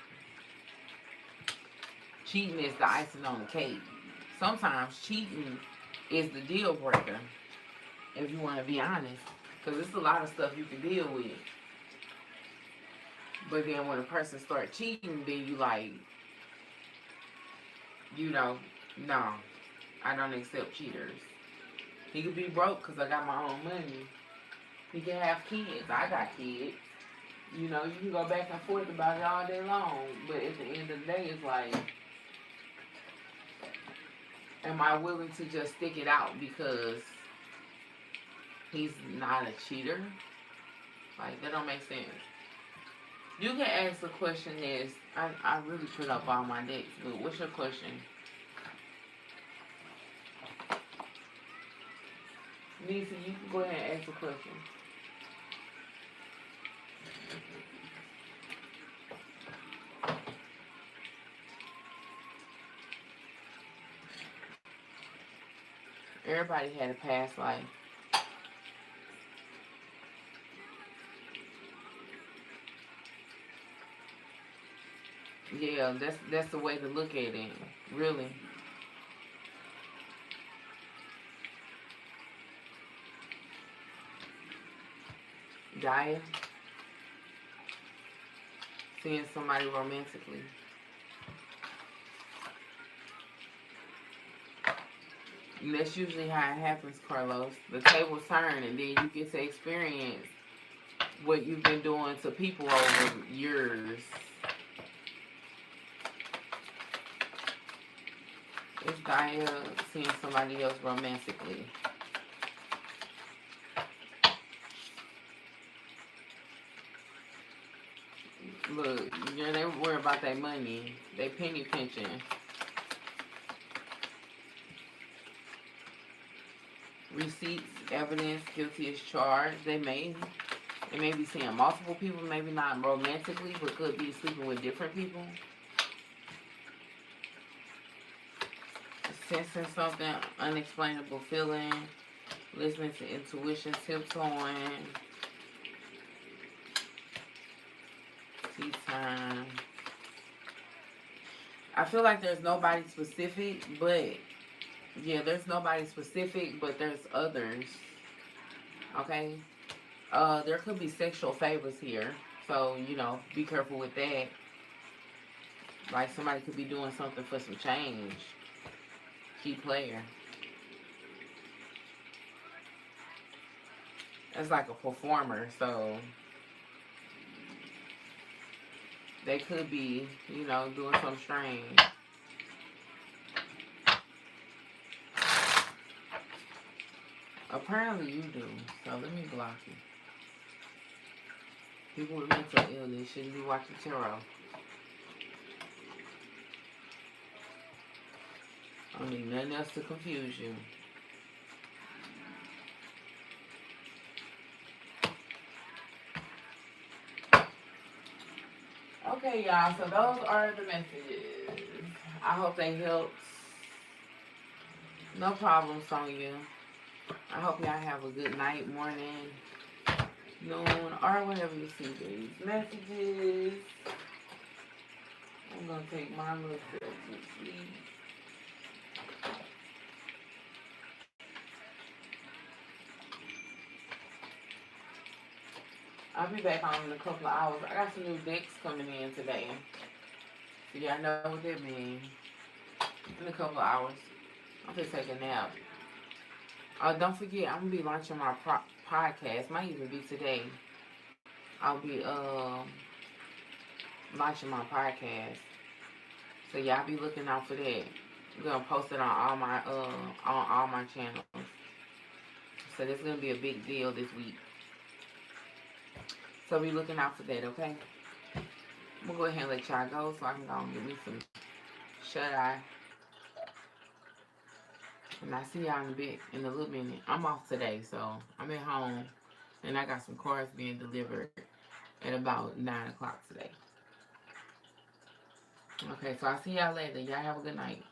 Cheating is the icing on the cake. Sometimes cheating is the deal breaker, if you want to be honest. Because it's a lot of stuff you can deal with. But then when a person starts cheating, then you like, you know, no, I don't accept cheaters. He could be broke because I got my own money. He can have kids. I got kids. You know, you can go back and forth about it all day long. But at the end of the day, it's like, am I willing to just stick it out because he's not a cheater? Like, that don't make sense. You can ask a question that's, I really put up all my decks, but what's your question? Nisa, you can go ahead and ask a question. Everybody had a past life. Yeah, that's the way to look at it, really. Gaia, seeing somebody romantically. And that's usually how it happens, Carlos. The tables turn, and then you get to experience what you've been doing to people over years. It's Gaia seeing somebody else romantically. Look, yeah, they worry about their money, they penny pinching. Receipts, evidence, guilty as charged. They may be seeing multiple people, maybe not romantically, but could be sleeping with different people. Sensing something, unexplainable feeling, listening to intuition, tiptoeing, tea time. I feel like there's nobody specific, but yeah, there's nobody specific, but there's others. Okay? There could be sexual favors here. So, be careful with that. Like somebody could be doing something for some change. Key player. It's like a performer, so they could be, doing something strange. Apparently you do, so let me block you. People with mental illness shouldn't be watching tarot. I don't need nothing else to confuse you. Okay, y'all, so those are the messages. I hope they helped. No problem, Sonya. I hope y'all have a good night, morning, noon, or whenever you see these messages. I'm going to take my little girl to sleep. I'll be back on in a couple of hours. I got some new decks coming in today. So y'all know what that means. In a couple of hours. I'm going to take a nap. Don't forget, I'm going to be launching my podcast. Might even be today. I'll be launching my podcast. So y'all be looking out for that. I'm going to post it on all my channels. So this is going to be a big deal this week. So be looking out for that, okay? I'm going to go ahead and let y'all go so I can go and get me some shut-eye. And I see y'all in a little minute. I'm off today, so I'm at home. And I got some cards being delivered at about 9 o'clock today. Okay, so I'll see y'all later. Y'all have a good night.